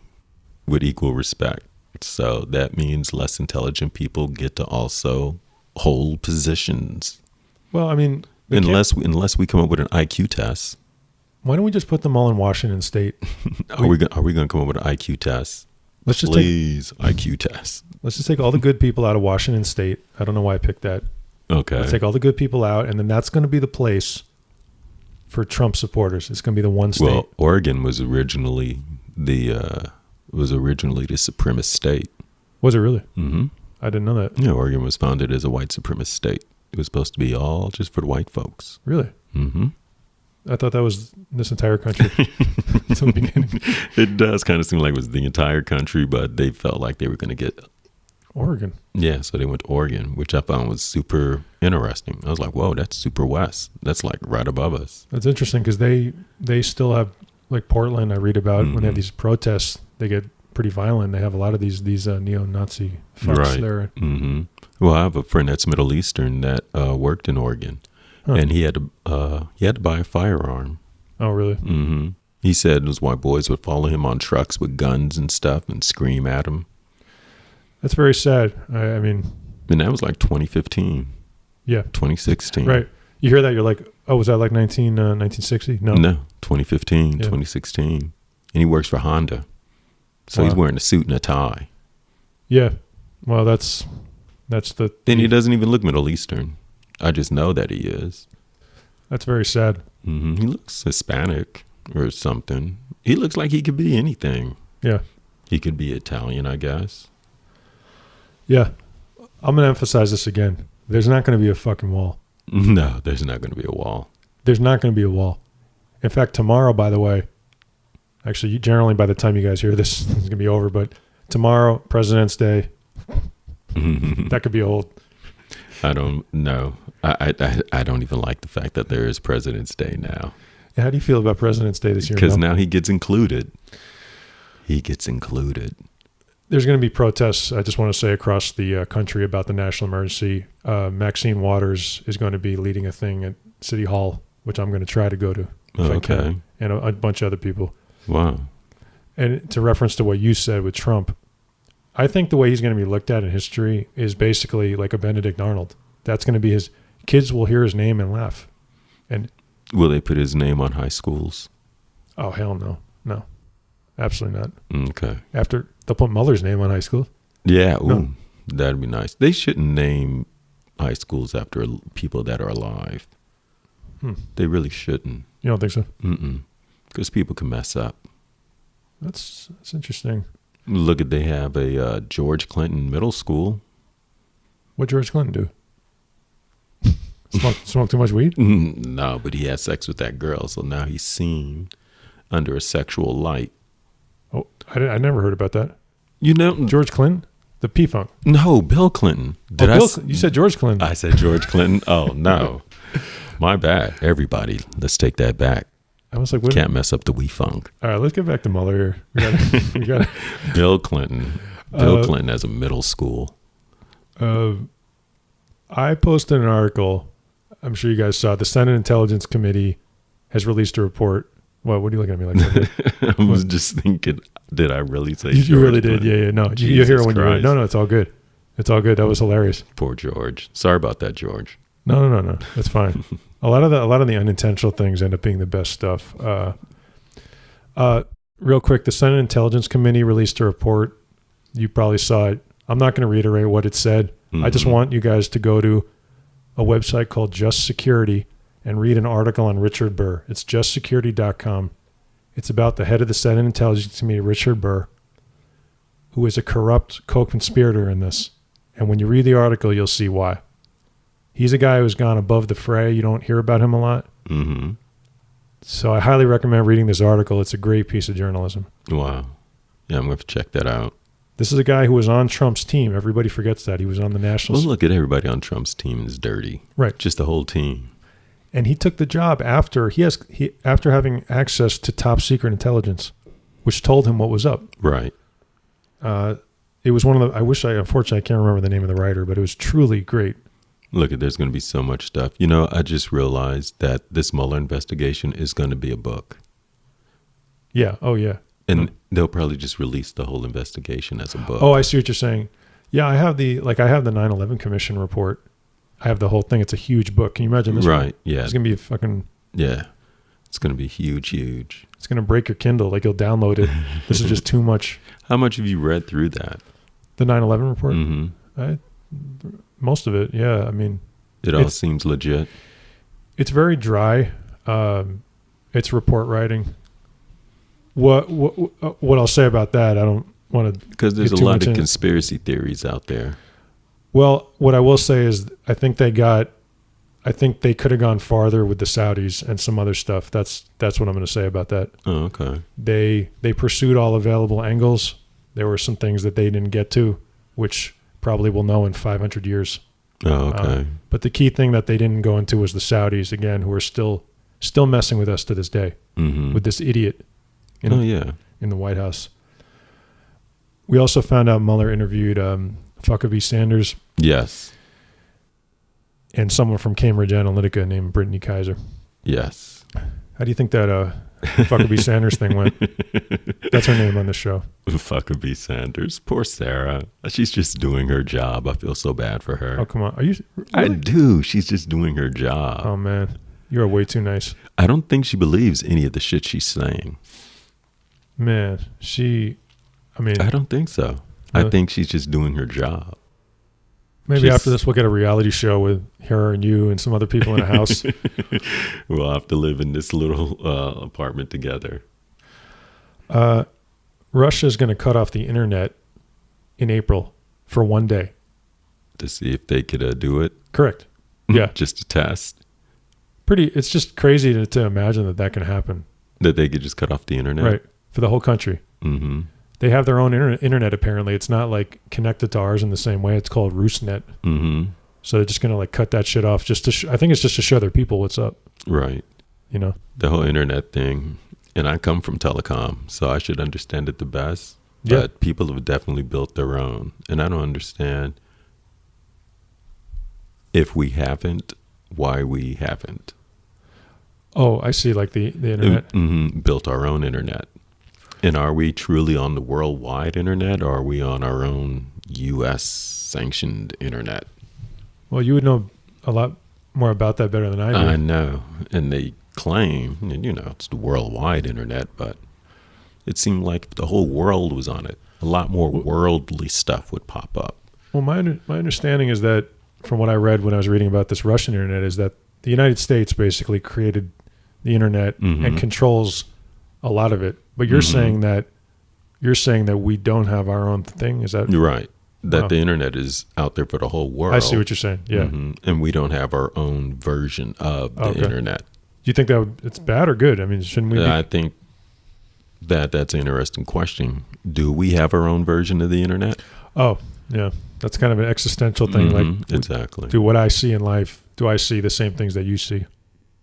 Speaker 2: with equal respect. So that means less intelligent people get to also hold positions.
Speaker 1: well, I mean,
Speaker 2: Unless we come up with an IQ test.
Speaker 1: why don't we just put them all in Washington State?
Speaker 2: Are we going to come up with an IQ test?
Speaker 1: Let's just
Speaker 2: Please, IQ test.
Speaker 1: let's just take all the good people out of Washington State. I don't know why I picked that.
Speaker 2: Okay.
Speaker 1: Let's take all the good people out, and then that's going to be the place for Trump supporters. It's going to be the one state.
Speaker 2: Well, Oregon was originally the supremacist state.
Speaker 1: Was it really?
Speaker 2: Mm-hmm.
Speaker 1: I didn't know that.
Speaker 2: Yeah, Oregon was founded as a white supremacist state. It was supposed to be all just for the white folks.
Speaker 1: Really?
Speaker 2: Mm-hmm.
Speaker 1: I thought that was this entire country from the beginning.
Speaker 2: It does kind of seem like it was the entire country, but they felt like they were going to get.
Speaker 1: Oregon.
Speaker 2: Yeah, so they went to Oregon, which I found was super interesting. I was like, whoa, that's super west. That's like right above us.
Speaker 1: That's interesting because they still have, like Portland, I read about when they have
Speaker 2: Mhm.
Speaker 1: these protests, they get pretty violent. They have a lot of these neo-Nazi fucks
Speaker 2: Right.
Speaker 1: there.
Speaker 2: Mm-hmm. Well, I have a friend that's Middle Eastern that worked in Oregon,
Speaker 1: Huh.
Speaker 2: and he had to buy a firearm.
Speaker 1: Oh, really?
Speaker 2: Mm-hmm. He said those white boys would follow him on trucks with guns and stuff and scream at him.
Speaker 1: That's very sad. I mean,
Speaker 2: And that was like 2015,
Speaker 1: yeah,
Speaker 2: 2016.
Speaker 1: right. You hear that, you're like, oh, was that like 1960? No.
Speaker 2: No, 2015,
Speaker 1: Yeah.
Speaker 2: 2016. And he works for Honda. So he's
Speaker 1: Wow.
Speaker 2: wearing a suit and a tie.
Speaker 1: Yeah. Well, that's the.
Speaker 2: And he doesn't even look Middle Eastern. I just know that he is.
Speaker 1: That's very sad.
Speaker 2: Mm-hmm. He looks Hispanic or something. He looks like he could be anything.
Speaker 1: Yeah.
Speaker 2: He could be Italian, I guess.
Speaker 1: Yeah. I'm going to emphasize this again. There's not going to be a fucking wall.
Speaker 2: No, there's not going to be a wall.
Speaker 1: There's not going to be a wall. In fact, tomorrow, by the way, actually, generally by the time you guys hear this, it's going to be over. But tomorrow, President's Day, that could be old.
Speaker 2: I don't know. I don't even like the fact that there is President's Day now.
Speaker 1: How do you feel about President's Day this year?
Speaker 2: Because
Speaker 1: Mel?
Speaker 2: now he gets included. He gets included.
Speaker 1: There's going to be protests, I just want to say, across the country about the national emergency. Maxine Waters is going to be leading a thing at City Hall, which I'm going to try to go to if I can, and a bunch of other people.
Speaker 2: Wow.
Speaker 1: And to reference to what you said with Trump, I think the way he's going to be looked at in history is basically like a Benedict Arnold. That's going to be his kids will hear his name and laugh. And
Speaker 2: Will they put his name on high schools?
Speaker 1: oh, hell no. No, absolutely not.
Speaker 2: Okay.
Speaker 1: After they'll put Mueller's name on high school.
Speaker 2: Yeah. Ooh,
Speaker 1: No.
Speaker 2: that'd be nice. They shouldn't name high schools after people that are alive.
Speaker 1: Hmm.
Speaker 2: They really shouldn't.
Speaker 1: You don't think so?
Speaker 2: Because people can mess up.
Speaker 1: That's interesting.
Speaker 2: Look at, they have a George Clinton middle school.
Speaker 1: What George Clinton do? Smoke too much weed?
Speaker 2: No, but he had sex with that girl, so now he's seen under a sexual light.
Speaker 1: Oh, I never heard about that.
Speaker 2: You know,
Speaker 1: George Clinton? The P-Funk?
Speaker 2: No, Bill Clinton.
Speaker 1: You said George Clinton.
Speaker 2: I said George Clinton. Oh, no. My bad. Everybody, let's take that back.
Speaker 1: I was like, what?
Speaker 2: Can't mess up the funk.
Speaker 1: All right, let's get back to Mueller here. We got
Speaker 2: Bill Clinton. Bill Clinton as a middle school.
Speaker 1: I posted an article. I'm sure you guys saw it. The Senate Intelligence Committee has released a report. What are you looking at me like that?
Speaker 2: I was just thinking, did I really say
Speaker 1: you
Speaker 2: George
Speaker 1: really
Speaker 2: Clinton?
Speaker 1: did. Yeah. No, you
Speaker 2: Jesus
Speaker 1: hear it when
Speaker 2: Christ.
Speaker 1: No, it's all good. It's all good. That was hilarious.
Speaker 2: Poor George. Sorry about that, George.
Speaker 1: No. That's fine. A lot of the unintentional things end up being the best stuff. Real quick, the Senate Intelligence Committee released a report. You probably saw it. I'm not going to reiterate what it said. I just want you guys to go to a website called Just Security and read an article on Richard Burr. It's justsecurity.com. It's about the head of the Senate Intelligence Committee, Richard Burr, who is a corrupt co-conspirator in this. And when you read the article, you'll see why. He's a guy who's gone above the fray. You don't hear about him a lot.
Speaker 2: Mm-hmm.
Speaker 1: So I highly recommend reading this article. It's a great piece of journalism.
Speaker 2: Wow. Yeah, I'm going to check that out.
Speaker 1: This is a guy who was on Trump's team. Everybody forgets that. He was on the National...
Speaker 2: Well, look at everybody on Trump's team is dirty.
Speaker 1: Right.
Speaker 2: Just the whole team.
Speaker 1: And he took the job after after having access to top secret intelligence, which told him what was up.
Speaker 2: Right.
Speaker 1: It was one of the... Unfortunately, I can't remember the name of the writer, but it was truly great.
Speaker 2: Look, there's going to be so much stuff. You know, I just realized that this Mueller investigation is going to be a book.
Speaker 1: Yeah. Oh, yeah.
Speaker 2: And they'll probably just release the whole investigation as a book.
Speaker 1: Oh, I see what you're saying. Yeah, I have the 9/11 Commission report. I have the whole thing. It's a huge book. Can you imagine this?
Speaker 2: Right.
Speaker 1: One?
Speaker 2: Yeah.
Speaker 1: It's going to be a fucking...
Speaker 2: Yeah. It's going to be huge.
Speaker 1: It's going to break your Kindle. Like, you'll download it. This is just too much.
Speaker 2: How much have you read through that?
Speaker 1: The 9/11 report?
Speaker 2: Mm-hmm.
Speaker 1: Most of it, yeah. I mean...
Speaker 2: It all seems legit.
Speaker 1: It's very dry. It's report writing. What I'll say about that, I don't want to...
Speaker 2: Because there's a lot of conspiracy theories out there.
Speaker 1: Well, what I will say is I think they could have gone farther with the Saudis and some other stuff. That's what I'm going to say about that.
Speaker 2: Oh, okay.
Speaker 1: They pursued all available angles. There were some things that they didn't get to, which probably we'll know in 500 years.
Speaker 2: Oh, okay.
Speaker 1: But the key thing that they didn't go into was the Saudis, again, who are still messing with us to this day, with this idiot in the White House. We also found out Mueller interviewed Huckabee Sanders.
Speaker 2: Yes.
Speaker 1: And someone from Cambridge Analytica named Brittany Kaiser.
Speaker 2: Yes.
Speaker 1: How do you think that Huckabee Sanders thing went? That's her name on the show.
Speaker 2: Huckabee Sanders. Poor Sarah. She's just doing her job. I feel so bad for her.
Speaker 1: Oh, come on. Are you? Really?
Speaker 2: I do. She's just doing her job.
Speaker 1: Oh, man. You are way too nice.
Speaker 2: I don't think she believes any of the shit she's saying.
Speaker 1: Man,
Speaker 2: I don't think so. I think she's just doing her job.
Speaker 1: Maybe after this, we'll get a reality show with her and you and some other people in a house.
Speaker 2: We'll have to live in this little apartment together.
Speaker 1: Russia's going to cut off the internet in April for 1 day.
Speaker 2: To see if they could do it?
Speaker 1: Correct. Yeah.
Speaker 2: Just to test?
Speaker 1: It's just crazy to imagine that can happen.
Speaker 2: That they could just cut off the internet?
Speaker 1: Right. For the whole country.
Speaker 2: Mm-hmm.
Speaker 1: They have their own internet, apparently. It's not like connected to ours in the same way. It's called RusNet.
Speaker 2: Mm-hmm.
Speaker 1: So they're just going to cut that shit off just to I think it's just to show their people what's up.
Speaker 2: Right.
Speaker 1: You know?
Speaker 2: The whole internet thing. And I come from telecom, so I should understand it the best.
Speaker 1: Yeah.
Speaker 2: But people have definitely built their own. And I don't understand if we haven't, why we haven't.
Speaker 1: Oh, I see. Like the internet.
Speaker 2: Built our own internet. And are we truly on the worldwide internet, or are we on our own U.S. sanctioned internet?
Speaker 1: Well, you would know a lot more about that better than I do.
Speaker 2: I know. And they claim, and it's the worldwide internet, but it seemed like the whole world was on it. A lot more worldly stuff would pop up.
Speaker 1: Well, my understanding is that from what I read when I was reading about this Russian internet, is that the United States basically created the internet and controls a lot of it. But you're saying that we don't have our own thing. Is that
Speaker 2: You're right? That the internet is out there for the whole world.
Speaker 1: I see what you're saying. Yeah,
Speaker 2: and we don't have our own version of the internet.
Speaker 1: Do you think that it's bad or good? I mean, shouldn't we?
Speaker 2: I think that's an interesting question. Do we have our own version of the internet?
Speaker 1: Oh, yeah. That's kind of an existential thing. Like,
Speaker 2: exactly.
Speaker 1: Do what I see in life, do I see the same things that you see?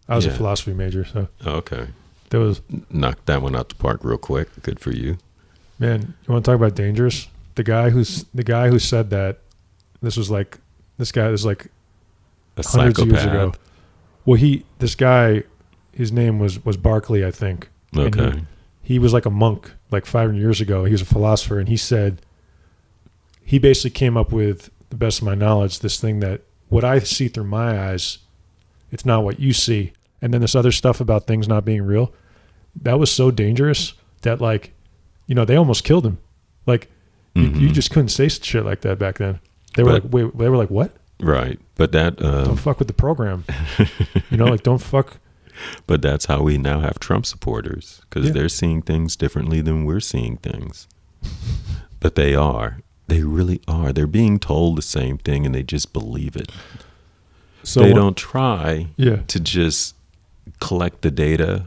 Speaker 1: I was a philosophy major, so.
Speaker 2: Okay.
Speaker 1: There was.
Speaker 2: Knocked that one out the park real quick. Good for you.
Speaker 1: Man, you want to talk about dangerous? The guy who said that, this was like
Speaker 2: A
Speaker 1: hundreds of years
Speaker 2: psychopath.
Speaker 1: ago. Well, this guy, his name was Barclay, I think.
Speaker 2: Okay.
Speaker 1: And he was like a monk like 500 years ago. He was a philosopher, and he said, he basically came up with, the best of my knowledge, this thing that what I see through my eyes, it's not what you see. And then this other stuff about things not being real, that was so dangerous that, like, they almost killed him. Like, you just couldn't say shit like that back then. They were like, wait, they were like, what?
Speaker 2: Right. But that
Speaker 1: Don't fuck with the program. Like, don't fuck.
Speaker 2: But that's how we now have Trump supporters, because they're seeing things differently than we're seeing things. But they really are. They're being told the same thing, and they just believe it. So they don't try to just collect the data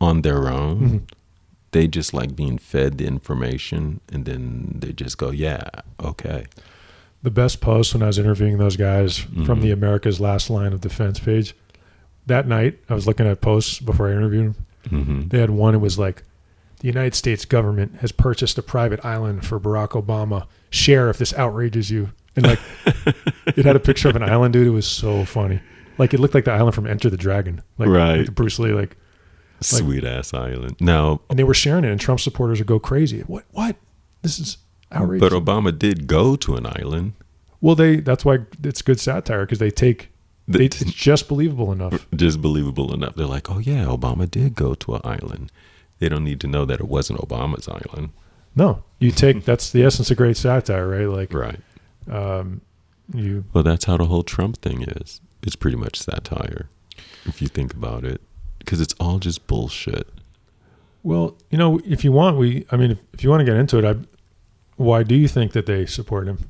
Speaker 2: on their own. They just like being fed the information, and then they just go, yeah, okay.
Speaker 1: The best post when I was interviewing those guys from the America's Last Line of Defense page, that night I was looking at posts before I interviewed them. They had one, it was like, the United States government has purchased a private island for Barack Obama. Share if this outrages you. And like, it had a picture of an island, dude. It was so funny. Like, it looked like the island from Enter the Dragon. Like,
Speaker 2: right.
Speaker 1: Like Bruce Lee, like.
Speaker 2: Sweet ass island. Now.
Speaker 1: And they were sharing it, and Trump supporters would go crazy. What? This is outrageous.
Speaker 2: But Obama did go to an island.
Speaker 1: Well, that's why it's good satire, because it's just believable enough.
Speaker 2: Just believable enough. They're like, oh yeah, Obama did go to an island. They don't need to know that it wasn't Obama's island.
Speaker 1: No, that's the essence of great satire, right? Like,
Speaker 2: right.
Speaker 1: Well,
Speaker 2: that's how the whole Trump thing is. It's pretty much satire, if you think about it, because it's all just bullshit.
Speaker 1: Well, if you want, if you want to get into it, why do you think that they support him?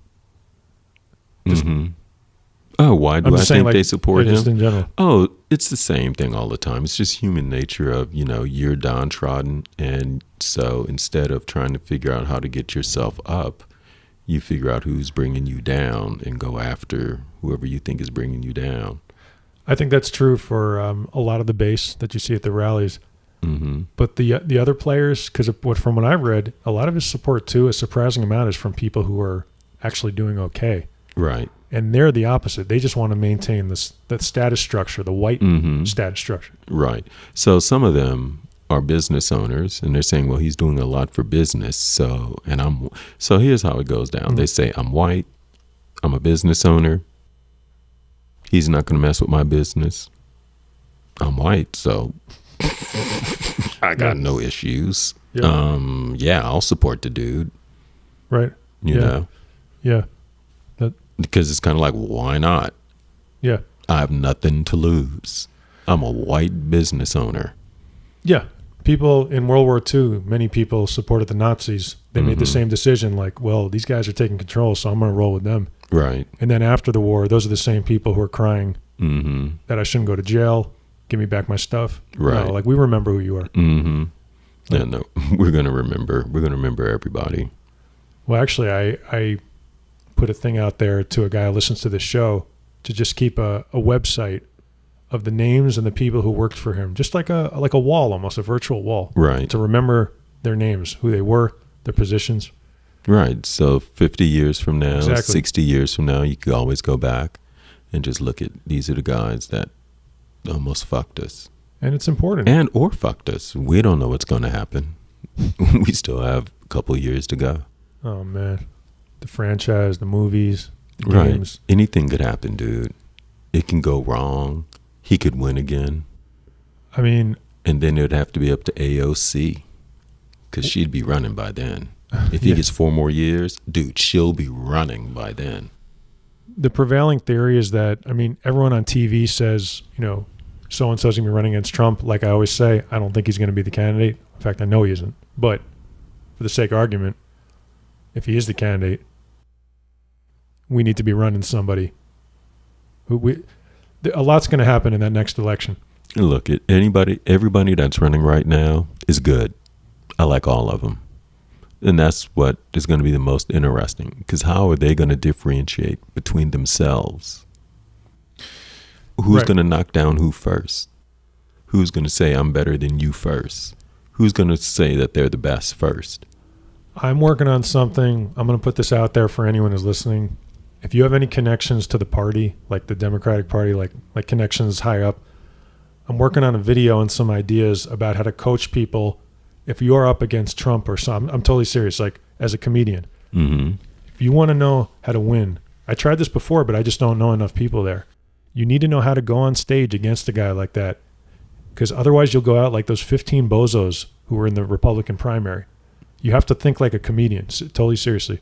Speaker 2: Oh, why do I think they support him?
Speaker 1: Just in general.
Speaker 2: Oh, it's the same thing all the time. It's just human nature of, you're downtrodden. And so instead of trying to figure out how to get yourself up, you figure out who's bringing you down and go after whoever you think is bringing you down.
Speaker 1: I think that's true for a lot of the base that you see at the rallies. But the other players, because from what I've read, a lot of his support too, a surprising amount, is from people who are actually doing okay.
Speaker 2: Right.
Speaker 1: And they're the opposite. They just want to maintain that status structure, the white status structure.
Speaker 2: Right. So some of them are business owners, and they're saying, well, he's doing a lot for business. So here's how it goes down. They say, I'm white. I'm a business owner. He's not going to mess with my business. I'm white, so I got no issues. Yeah. I'll support the dude.
Speaker 1: Right.
Speaker 2: You know?
Speaker 1: Yeah.
Speaker 2: Because it's kind of like, why not?
Speaker 1: Yeah.
Speaker 2: I have nothing to lose. I'm a white business owner.
Speaker 1: Yeah. People in World War II, many people supported the Nazis. They made the same decision, like, well, these guys are taking control, so I'm going to roll with them.
Speaker 2: Right.
Speaker 1: And then after the war, those are the same people who are crying that I shouldn't go to jail, give me back my stuff.
Speaker 2: Right.
Speaker 1: No, like, we remember who you are.
Speaker 2: Yeah, no, we're going to remember everybody.
Speaker 1: Well, actually, I put a thing out there to a guy who listens to this show to just keep a website of the names and the people who worked for him, just like a wall, almost a virtual wall,
Speaker 2: right?
Speaker 1: To remember their names, who they were, their positions.
Speaker 2: Right. So 50 years from now,
Speaker 1: exactly.
Speaker 2: 60 years from now, you could always go back and just look at, these are the guys that almost fucked us.
Speaker 1: And it's important.
Speaker 2: Or fucked us. We don't know what's going to happen. We still have a couple of years to go.
Speaker 1: Oh, man. The franchise, the movies, the
Speaker 2: right.
Speaker 1: games.
Speaker 2: Anything could happen, dude. It can go wrong. He could win again.
Speaker 1: I mean.
Speaker 2: And then it would have to be up to AOC, because she'd be running by then. If he gets 4 more years, dude, she'll be running by then.
Speaker 1: the prevailing theory is that, I mean, everyone on TV says, so-and-so's going to be running against Trump. Like I always say, I don't think he's going to be the candidate. In fact, I know he isn't. But for the sake of argument, if he is the candidate, we need to be running somebody. A lot's going to happen in that next election.
Speaker 2: Look, everybody that's running right now is good. I like all of them. And that's what is going to be the most interesting, because how are they going to differentiate between themselves? Who's going to knock down who first? Who's going to say, I'm better than you first? Who's going to say that they're the best first?
Speaker 1: I'm working on something. I'm going to put this out there for anyone who's listening. If you have any connections to the party, like the Democratic Party, like connections high up, I'm working on a video and some ideas about how to coach people if you're up against Trump or something. I'm totally serious, like as a comedian.
Speaker 2: Mm-hmm.
Speaker 1: If you want to know how to win, I tried this before, but I just don't know enough people there. You need to know how to go on stage against a guy like that, because otherwise you'll go out like those 15 bozos who were in the Republican primary. You have to think like a comedian, totally seriously,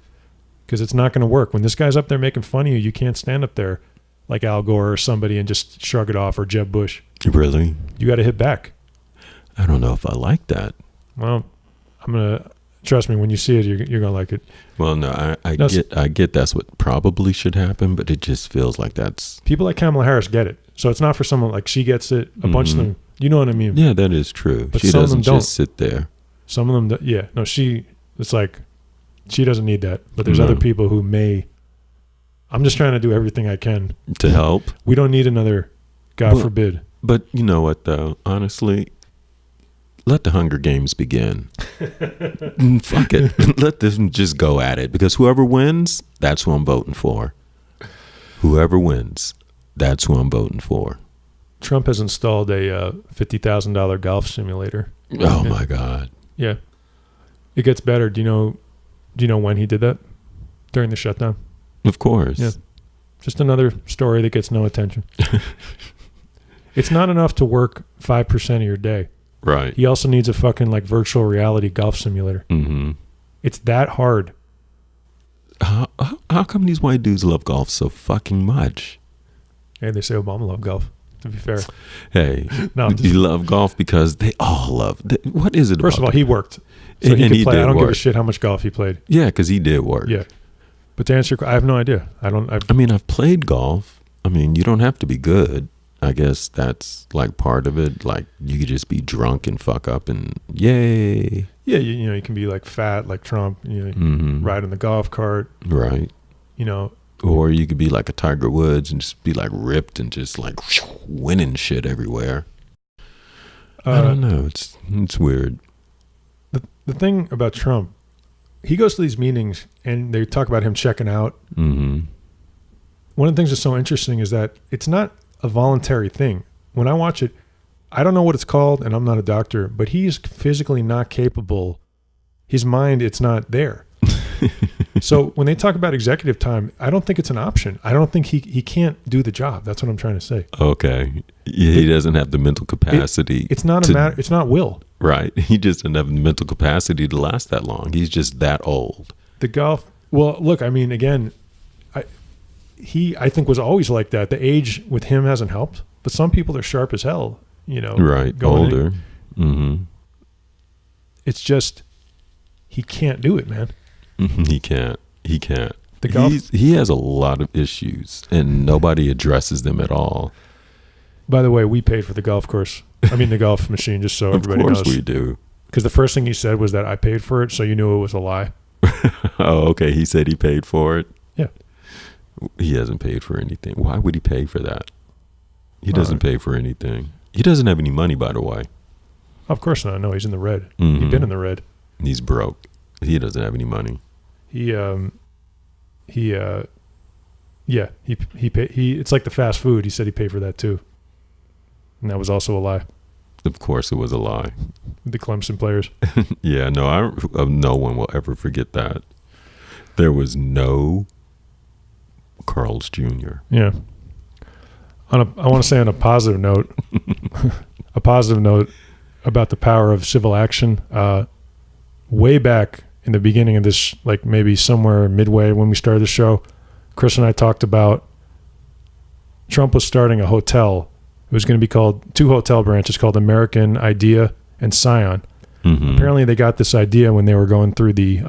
Speaker 1: because it's not going to work. When this guy's up there making fun of you, you can't stand up there like Al Gore or somebody and just shrug it off, or Jeb Bush.
Speaker 2: Really?
Speaker 1: You got to hit back.
Speaker 2: I don't know if I like that.
Speaker 1: Well, I'm going to, trust me, when you see it, you're going to like it.
Speaker 2: Well, no, I get that's what probably should happen, but it just feels like that's...
Speaker 1: People like Kamala Harris get it. So it's not for someone like she gets it, a bunch of them. You know what I mean?
Speaker 2: Yeah, that is true.
Speaker 1: But
Speaker 2: she
Speaker 1: some of
Speaker 2: doesn't
Speaker 1: them don't.
Speaker 2: just sit there.
Speaker 1: Some of them, it's like, she doesn't need that. But there's other people who may. I'm just trying to do everything I can.
Speaker 2: To help?
Speaker 1: We don't need another, God forbid.
Speaker 2: But you know what, though? Honestly, let the Hunger Games begin. Fuck it. Let them just go at it. Because whoever wins, that's who I'm voting for. Whoever wins, that's who I'm voting for.
Speaker 1: Trump has installed a $50,000 golf simulator.
Speaker 2: Oh, my God.
Speaker 1: Yeah. It gets better. Do you know when he did that? During the shutdown?
Speaker 2: Of course.
Speaker 1: Yeah. Just another story that gets no attention. It's not enough to work 5% of your day.
Speaker 2: Right.
Speaker 1: He also needs a fucking like virtual reality golf simulator.
Speaker 2: Mm-hmm.
Speaker 1: It's that hard.
Speaker 2: How come these white dudes love golf so fucking much?
Speaker 1: Hey, they say Obama loved golf, to be fair.
Speaker 2: Hey,
Speaker 1: no,
Speaker 2: you love golf because they all love. What is it?
Speaker 1: First of all, he worked, so he could play. I don't give a shit how much golf he played.
Speaker 2: Yeah, because he did work.
Speaker 1: Yeah, but to answer, I have no idea.
Speaker 2: I've played golf. I mean, you don't have to be good. I guess that's like part of it. Like you could just be drunk and fuck up and yay.
Speaker 1: Yeah, you can be like fat like Trump. Ride in the golf cart.
Speaker 2: Right. Or you could be like a Tiger Woods and just be like ripped and just like winning shit everywhere. I don't know. It's weird.
Speaker 1: The thing about Trump, he goes to these meetings and they talk about him checking out.
Speaker 2: Mm-hmm.
Speaker 1: One of the things that's so interesting is that it's not a voluntary thing. When I watch it, I don't know what it's called and I'm not a doctor, but he's physically not capable. His mind, it's not there. So when they talk about executive time, I don't think it's an option. I don't think he can't do the job. That's what I'm trying to say.
Speaker 2: Okay. He doesn't have the mental capacity.
Speaker 1: It's not a matter. It's not will.
Speaker 2: Right. He just doesn't have the mental capacity to last that long. He's just that old.
Speaker 1: The golf. Well, look, I mean, again, I think was always like that. The age with him hasn't helped, but some people are sharp as hell,
Speaker 2: Right. Older. Mm-hmm.
Speaker 1: It's just, he can't do it, man.
Speaker 2: He can't.
Speaker 1: The golf.
Speaker 2: He has a lot of issues and nobody addresses them at all.
Speaker 1: By the way, we paid for the golf course. I mean, the golf machine, just so everybody knows.
Speaker 2: Of course we do.
Speaker 1: Because the first thing he said was that I paid for it, so you knew it was a lie.
Speaker 2: Oh, okay. He said he paid for it?
Speaker 1: Yeah.
Speaker 2: He hasn't paid for anything. Why would he pay for that? He doesn't pay for anything. He doesn't have any money, by the way.
Speaker 1: Of course not. No, he's in the red.
Speaker 2: Mm-hmm.
Speaker 1: He's been in the red.
Speaker 2: He's broke. He doesn't have any money.
Speaker 1: He paid. It's like the fast food. He said he paid for that too, and that was also a lie.
Speaker 2: Of course, it was a lie.
Speaker 1: The Clemson players.
Speaker 2: Yeah, no, no one will ever forget that. There was no Carl's Jr.
Speaker 1: Yeah. I want to say on a positive note, about the power of civil action. Way back in the beginning of this, like maybe somewhere midway when we started the show, Chris and I talked about Trump was starting a hotel. It was going to be called 2 hotel branches called American Idea and Scion. Apparently they got this idea when they were going through the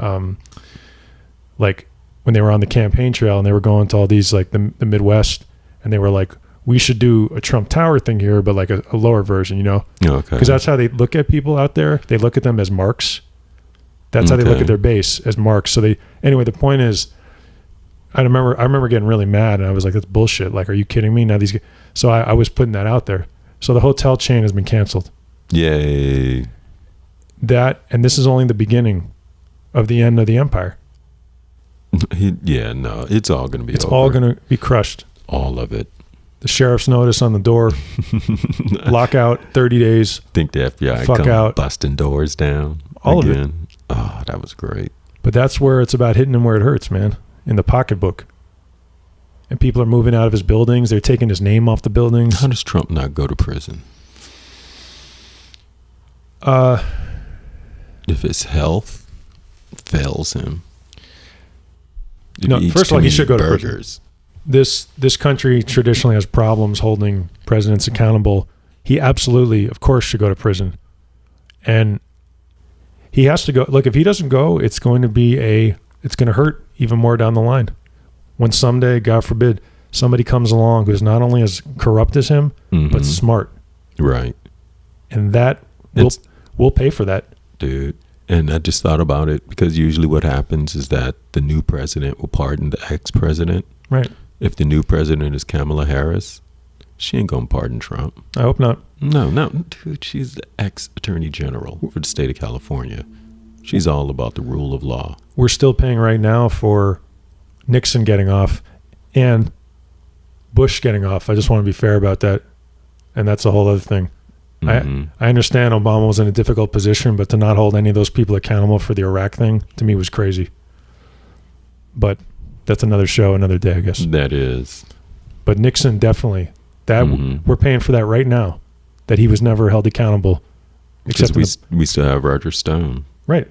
Speaker 1: when they were on the campaign trail and they were going to all these like the Midwest, and they were like, we should do a Trump Tower thing here, but like a lower version, you know?
Speaker 2: Okay.
Speaker 1: Because that's how they look at people out there. They look at them as marks. That's how they look at their base, as marks. So anyway, the point is, I remember getting really mad, and I was like, that's bullshit. Like, are you kidding me? Now so I was putting that out there. So the hotel chain has been canceled.
Speaker 2: Yay.
Speaker 1: And this is only the beginning of the end of the empire.
Speaker 2: It's all going to be
Speaker 1: It's
Speaker 2: over.
Speaker 1: all going to be crushed.
Speaker 2: All of it.
Speaker 1: The sheriff's notice on the door. Lockout, 30 days.
Speaker 2: Think the FBI
Speaker 1: Fuck
Speaker 2: come
Speaker 1: out.
Speaker 2: busting doors down
Speaker 1: All
Speaker 2: again.
Speaker 1: of it.
Speaker 2: Oh, that was great.
Speaker 1: But that's where it's about hitting him where it hurts, man. In the pocketbook. And people are moving out of his buildings. They're taking his name off the buildings.
Speaker 2: How does Trump not go to prison? If his health fails him.
Speaker 1: No, first of all, he should go to prison.
Speaker 2: burgers.
Speaker 1: This country traditionally has problems holding presidents accountable. He absolutely, of course, should go to prison. And he has to go. Look, if he doesn't go, it's going to hurt even more down the line. When someday, God forbid, somebody comes along who's not only as corrupt as him, but smart.
Speaker 2: Right.
Speaker 1: And we'll pay for that.
Speaker 2: Dude. And I just thought about it, because usually what happens is that the new president will pardon the ex-president.
Speaker 1: Right.
Speaker 2: If the new president is Kamala Harris, she ain't gonna pardon Trump.
Speaker 1: I hope not.
Speaker 2: No, dude, she's the ex-attorney general for the state of California. She's all about the rule of law.
Speaker 1: We're still paying right now for Nixon getting off and Bush getting off. I just want to be fair about that. And that's a whole other thing. I understand Obama was in a difficult position, but to not hold any of those people accountable for the Iraq thing, to me, was crazy. But that's another show, another day, I guess.
Speaker 2: That is.
Speaker 1: But Nixon, definitely. We're paying for that right now, that he was never held accountable.
Speaker 2: Because we still have Roger Stone.
Speaker 1: Right.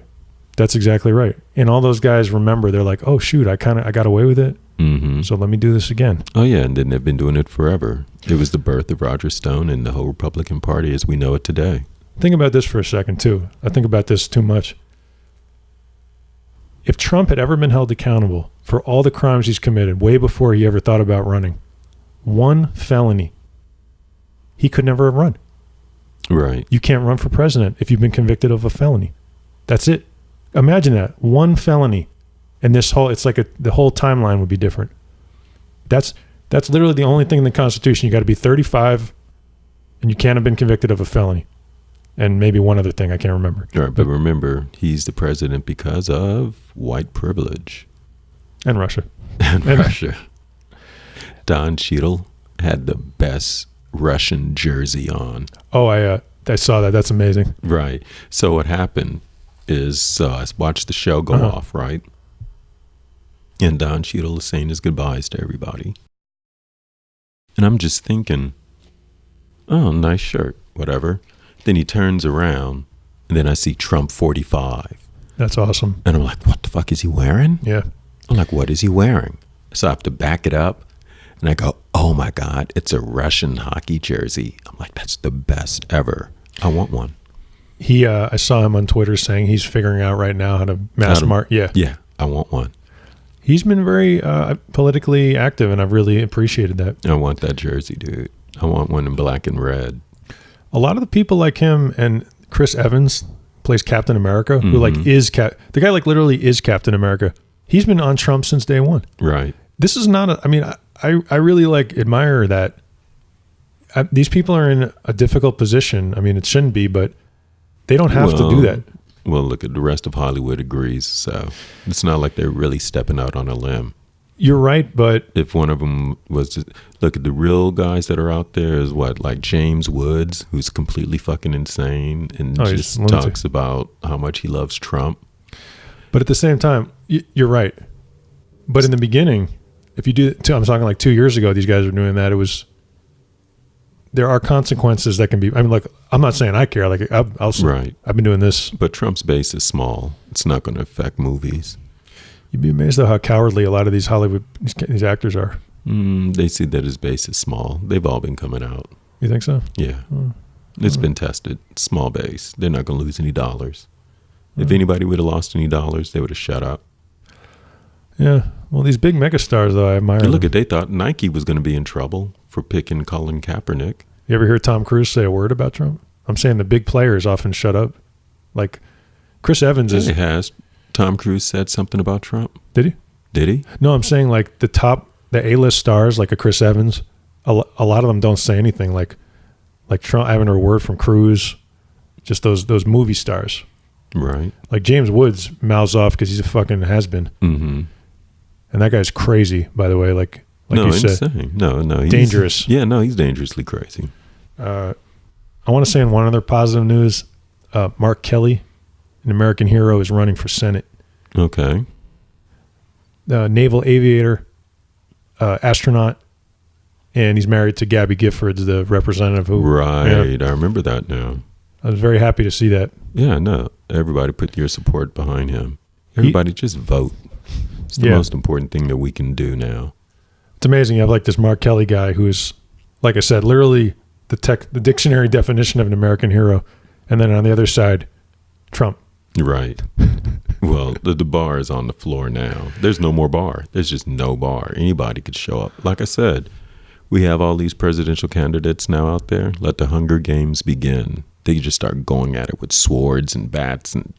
Speaker 1: That's exactly right. And all those guys remember, they're like, oh, shoot, I got away with it. So let me do this again.
Speaker 2: Oh, yeah. And then they've been doing it forever. It was the birth of Roger Stone and the whole Republican Party as we know it today.
Speaker 1: Think about this for a second, too. I think about this too much. If Trump had ever been held accountable for all the crimes he's committed way before he ever thought about running, one felony, he could never have run.
Speaker 2: Right.
Speaker 1: You can't run for president if you've been convicted of a felony. That's it. Imagine that. One felony. And the whole timeline would be different. That's literally the only thing in the Constitution. You got to be 35 and you can't have been convicted of a felony. And maybe one other thing I can't remember.
Speaker 2: Right, but remember, he's the president because of white privilege.
Speaker 1: And Russia.
Speaker 2: And Russia. Don Cheadle had the best Russian jersey on.
Speaker 1: Oh, I saw that. That's amazing.
Speaker 2: Right. So what happened is I watched the show go off, right? And Don Cheadle is saying his goodbyes to everybody. And I'm just thinking, oh, nice shirt, whatever. Then he turns around, and then I see Trump 45.
Speaker 1: That's awesome.
Speaker 2: And I'm like, what the fuck is he wearing?
Speaker 1: Yeah.
Speaker 2: I'm like, what is he wearing? So I have to back it up, and I go, oh my God, it's a Russian hockey jersey. I'm like, that's the best ever. I want one.
Speaker 1: I saw him on Twitter saying he's figuring out right now how to market. Yeah.
Speaker 2: Yeah, I want one.
Speaker 1: He's been very politically active, and I've really appreciated that.
Speaker 2: I want that jersey, dude. I want one in black and red.
Speaker 1: A lot of the people like him and Chris Evans plays Captain America, who the guy literally is Captain America. He's been on Trump since day one.
Speaker 2: Right.
Speaker 1: This is not I really admire that. These people are in a difficult position. I mean, it shouldn't be, but they don't have to do that.
Speaker 2: Well, look, at the rest of Hollywood agrees, so it's not like they're really stepping out on a limb.
Speaker 1: You're right, but
Speaker 2: if one of them was to look at the real guys that are out there is like James Woods, who's completely fucking insane and just talks about how much he loves Trump.
Speaker 1: But at the same time, you're right. But in the beginning, if you do, I'm talking like 2 years ago, these guys were doing that. There are consequences that can be. I mean, I'm not saying I care.
Speaker 2: Right.
Speaker 1: I've been doing this.
Speaker 2: But Trump's base is small. It's not going to affect movies.
Speaker 1: You'd be amazed though how cowardly a lot of these Hollywood these actors are.
Speaker 2: They see that his base is small. They've all been coming out.
Speaker 1: You think so?
Speaker 2: Yeah. It's been tested. Small base. They're not going to lose any dollars. If anybody would have lost any dollars, they would have shut up.
Speaker 1: Yeah. Well, these big megastars, though, I admire them.
Speaker 2: They thought Nike was going to be in trouble for picking Colin Kaepernick.
Speaker 1: You ever hear Tom Cruise say a word about Trump? I'm saying the big players often shut up. Like Chris Evans is.
Speaker 2: It has. Tom Cruise said something about Trump.
Speaker 1: Did he?
Speaker 2: Did he?
Speaker 1: No, I'm saying like the A-list stars, like a Chris Evans, a lot of them don't say anything. Like Trump, I haven't heard a word from Cruise. Just those movie stars.
Speaker 2: Right.
Speaker 1: Like James Woods mouths off because he's a fucking has-been.
Speaker 2: Mm-hmm.
Speaker 1: And that guy's crazy, by the way. Like
Speaker 2: no,
Speaker 1: you said.
Speaker 2: Insane. No.
Speaker 1: Dangerous.
Speaker 2: He's dangerously crazy.
Speaker 1: I want to say in one other positive news, Mark Kelly, an American hero, is running for Senate.
Speaker 2: Okay.
Speaker 1: Naval aviator, astronaut, and he's married to Gabby Giffords, the representative who.
Speaker 2: Right. I remember that now.
Speaker 1: I was very happy to see that.
Speaker 2: Yeah, no. Everybody put your support behind him. Everybody just vote. It's the most important thing that we can do now.
Speaker 1: It's amazing. You have like this Mark Kelly guy who's, like I said, literally the dictionary definition of an American hero. And then on the other side, Trump.
Speaker 2: Right. Well, the bar is on the floor now. There's no more bar. There's just no bar. Anybody could show up. Like I said, we have all these presidential candidates now out there. Let the Hunger Games begin. They just start going at it with swords and bats, and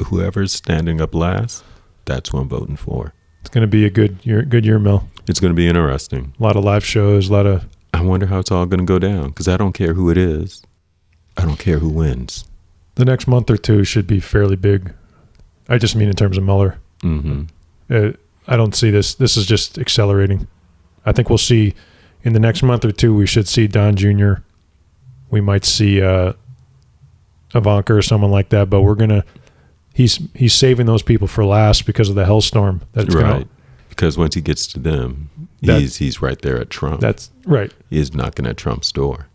Speaker 2: whoever's standing up last, that's who I'm voting for.
Speaker 1: It's going to be a good year, Mel.
Speaker 2: It's going to be interesting.
Speaker 1: A lot of live shows,
Speaker 2: I wonder how it's all going to go down, because I don't care who it is. I don't care who wins.
Speaker 1: The next month or two should be fairly big. I just mean in terms of Mueller.
Speaker 2: Mm-hmm.
Speaker 1: I don't see this. This is just accelerating. I think we'll see in the next month or two, we should see Don Jr. We might see Ivanka or someone like that, but he's saving those people for last because of the hellstorm that's
Speaker 2: right. Because once he gets to them, he's right there at Trump.
Speaker 1: That's right.
Speaker 2: He's knocking at Trump's door.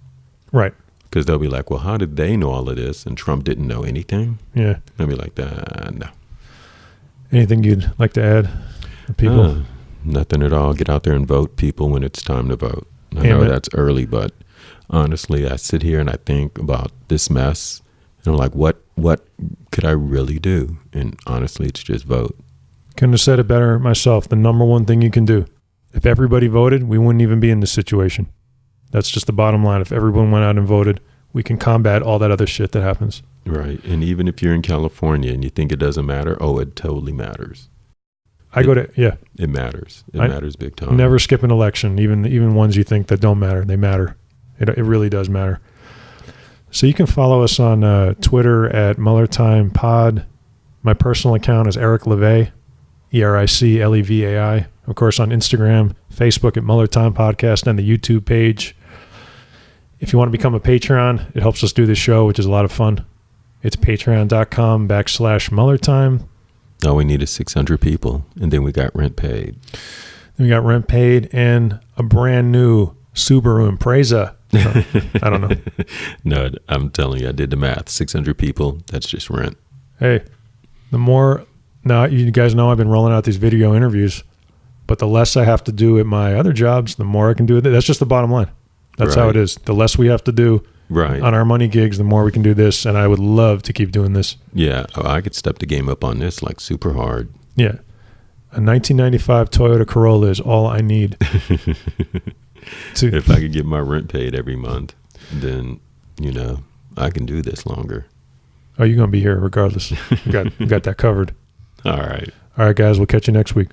Speaker 1: Right.
Speaker 2: Because they'll be like, well, how did they know all of this and Trump didn't know anything?
Speaker 1: Yeah.
Speaker 2: They'll be like, no.
Speaker 1: Anything you'd like to add, people?
Speaker 2: Nothing at all. Get out there and vote, people, when it's time to vote. I know that's early, but honestly, I sit here and I think about this mess. And I'm like, what could I really do? And honestly, it's just vote.
Speaker 1: Couldn't have said it better myself. The number one thing you can do. If everybody voted, we wouldn't even be in this situation. That's just the bottom line. If everyone went out and voted, we can combat all that other shit that happens.
Speaker 2: Right. And even if you're in California and you think it doesn't matter, it totally matters.
Speaker 1: It
Speaker 2: matters. It matters big time.
Speaker 1: Never skip an election, even ones you think that don't matter. They matter. It really does matter. So you can follow us on Twitter at MuellerTimePod. My personal account is Eric Levay, EricLevai. Of course, on Instagram, Facebook at Mueller Time Podcast, and the YouTube page. If you want to become a Patreon, it helps us do this show, which is a lot of fun. It's patreon.com/MuellerTime.
Speaker 2: All we need is 600 people, and then we got rent paid.
Speaker 1: Then we got rent paid and a brand new Subaru Impreza. I don't know.
Speaker 2: No, I'm telling you, I did the math. 600 people, that's just rent.
Speaker 1: Hey, now you guys know I've been rolling out these video interviews, but the less I have to do at my other jobs, the more I can do. That's just the bottom line. That's how it is. The less we have to do on our money gigs, the more we can do this, and I would love to keep doing this.
Speaker 2: Yeah, I could step the game up on this like super hard.
Speaker 1: Yeah. A 1995 Toyota Corolla is all I need.
Speaker 2: If I could get my rent paid every month, then, I can do this longer.
Speaker 1: Oh, you're going to be here regardless. We got that covered.
Speaker 2: All right.
Speaker 1: All right, guys. We'll catch you next week.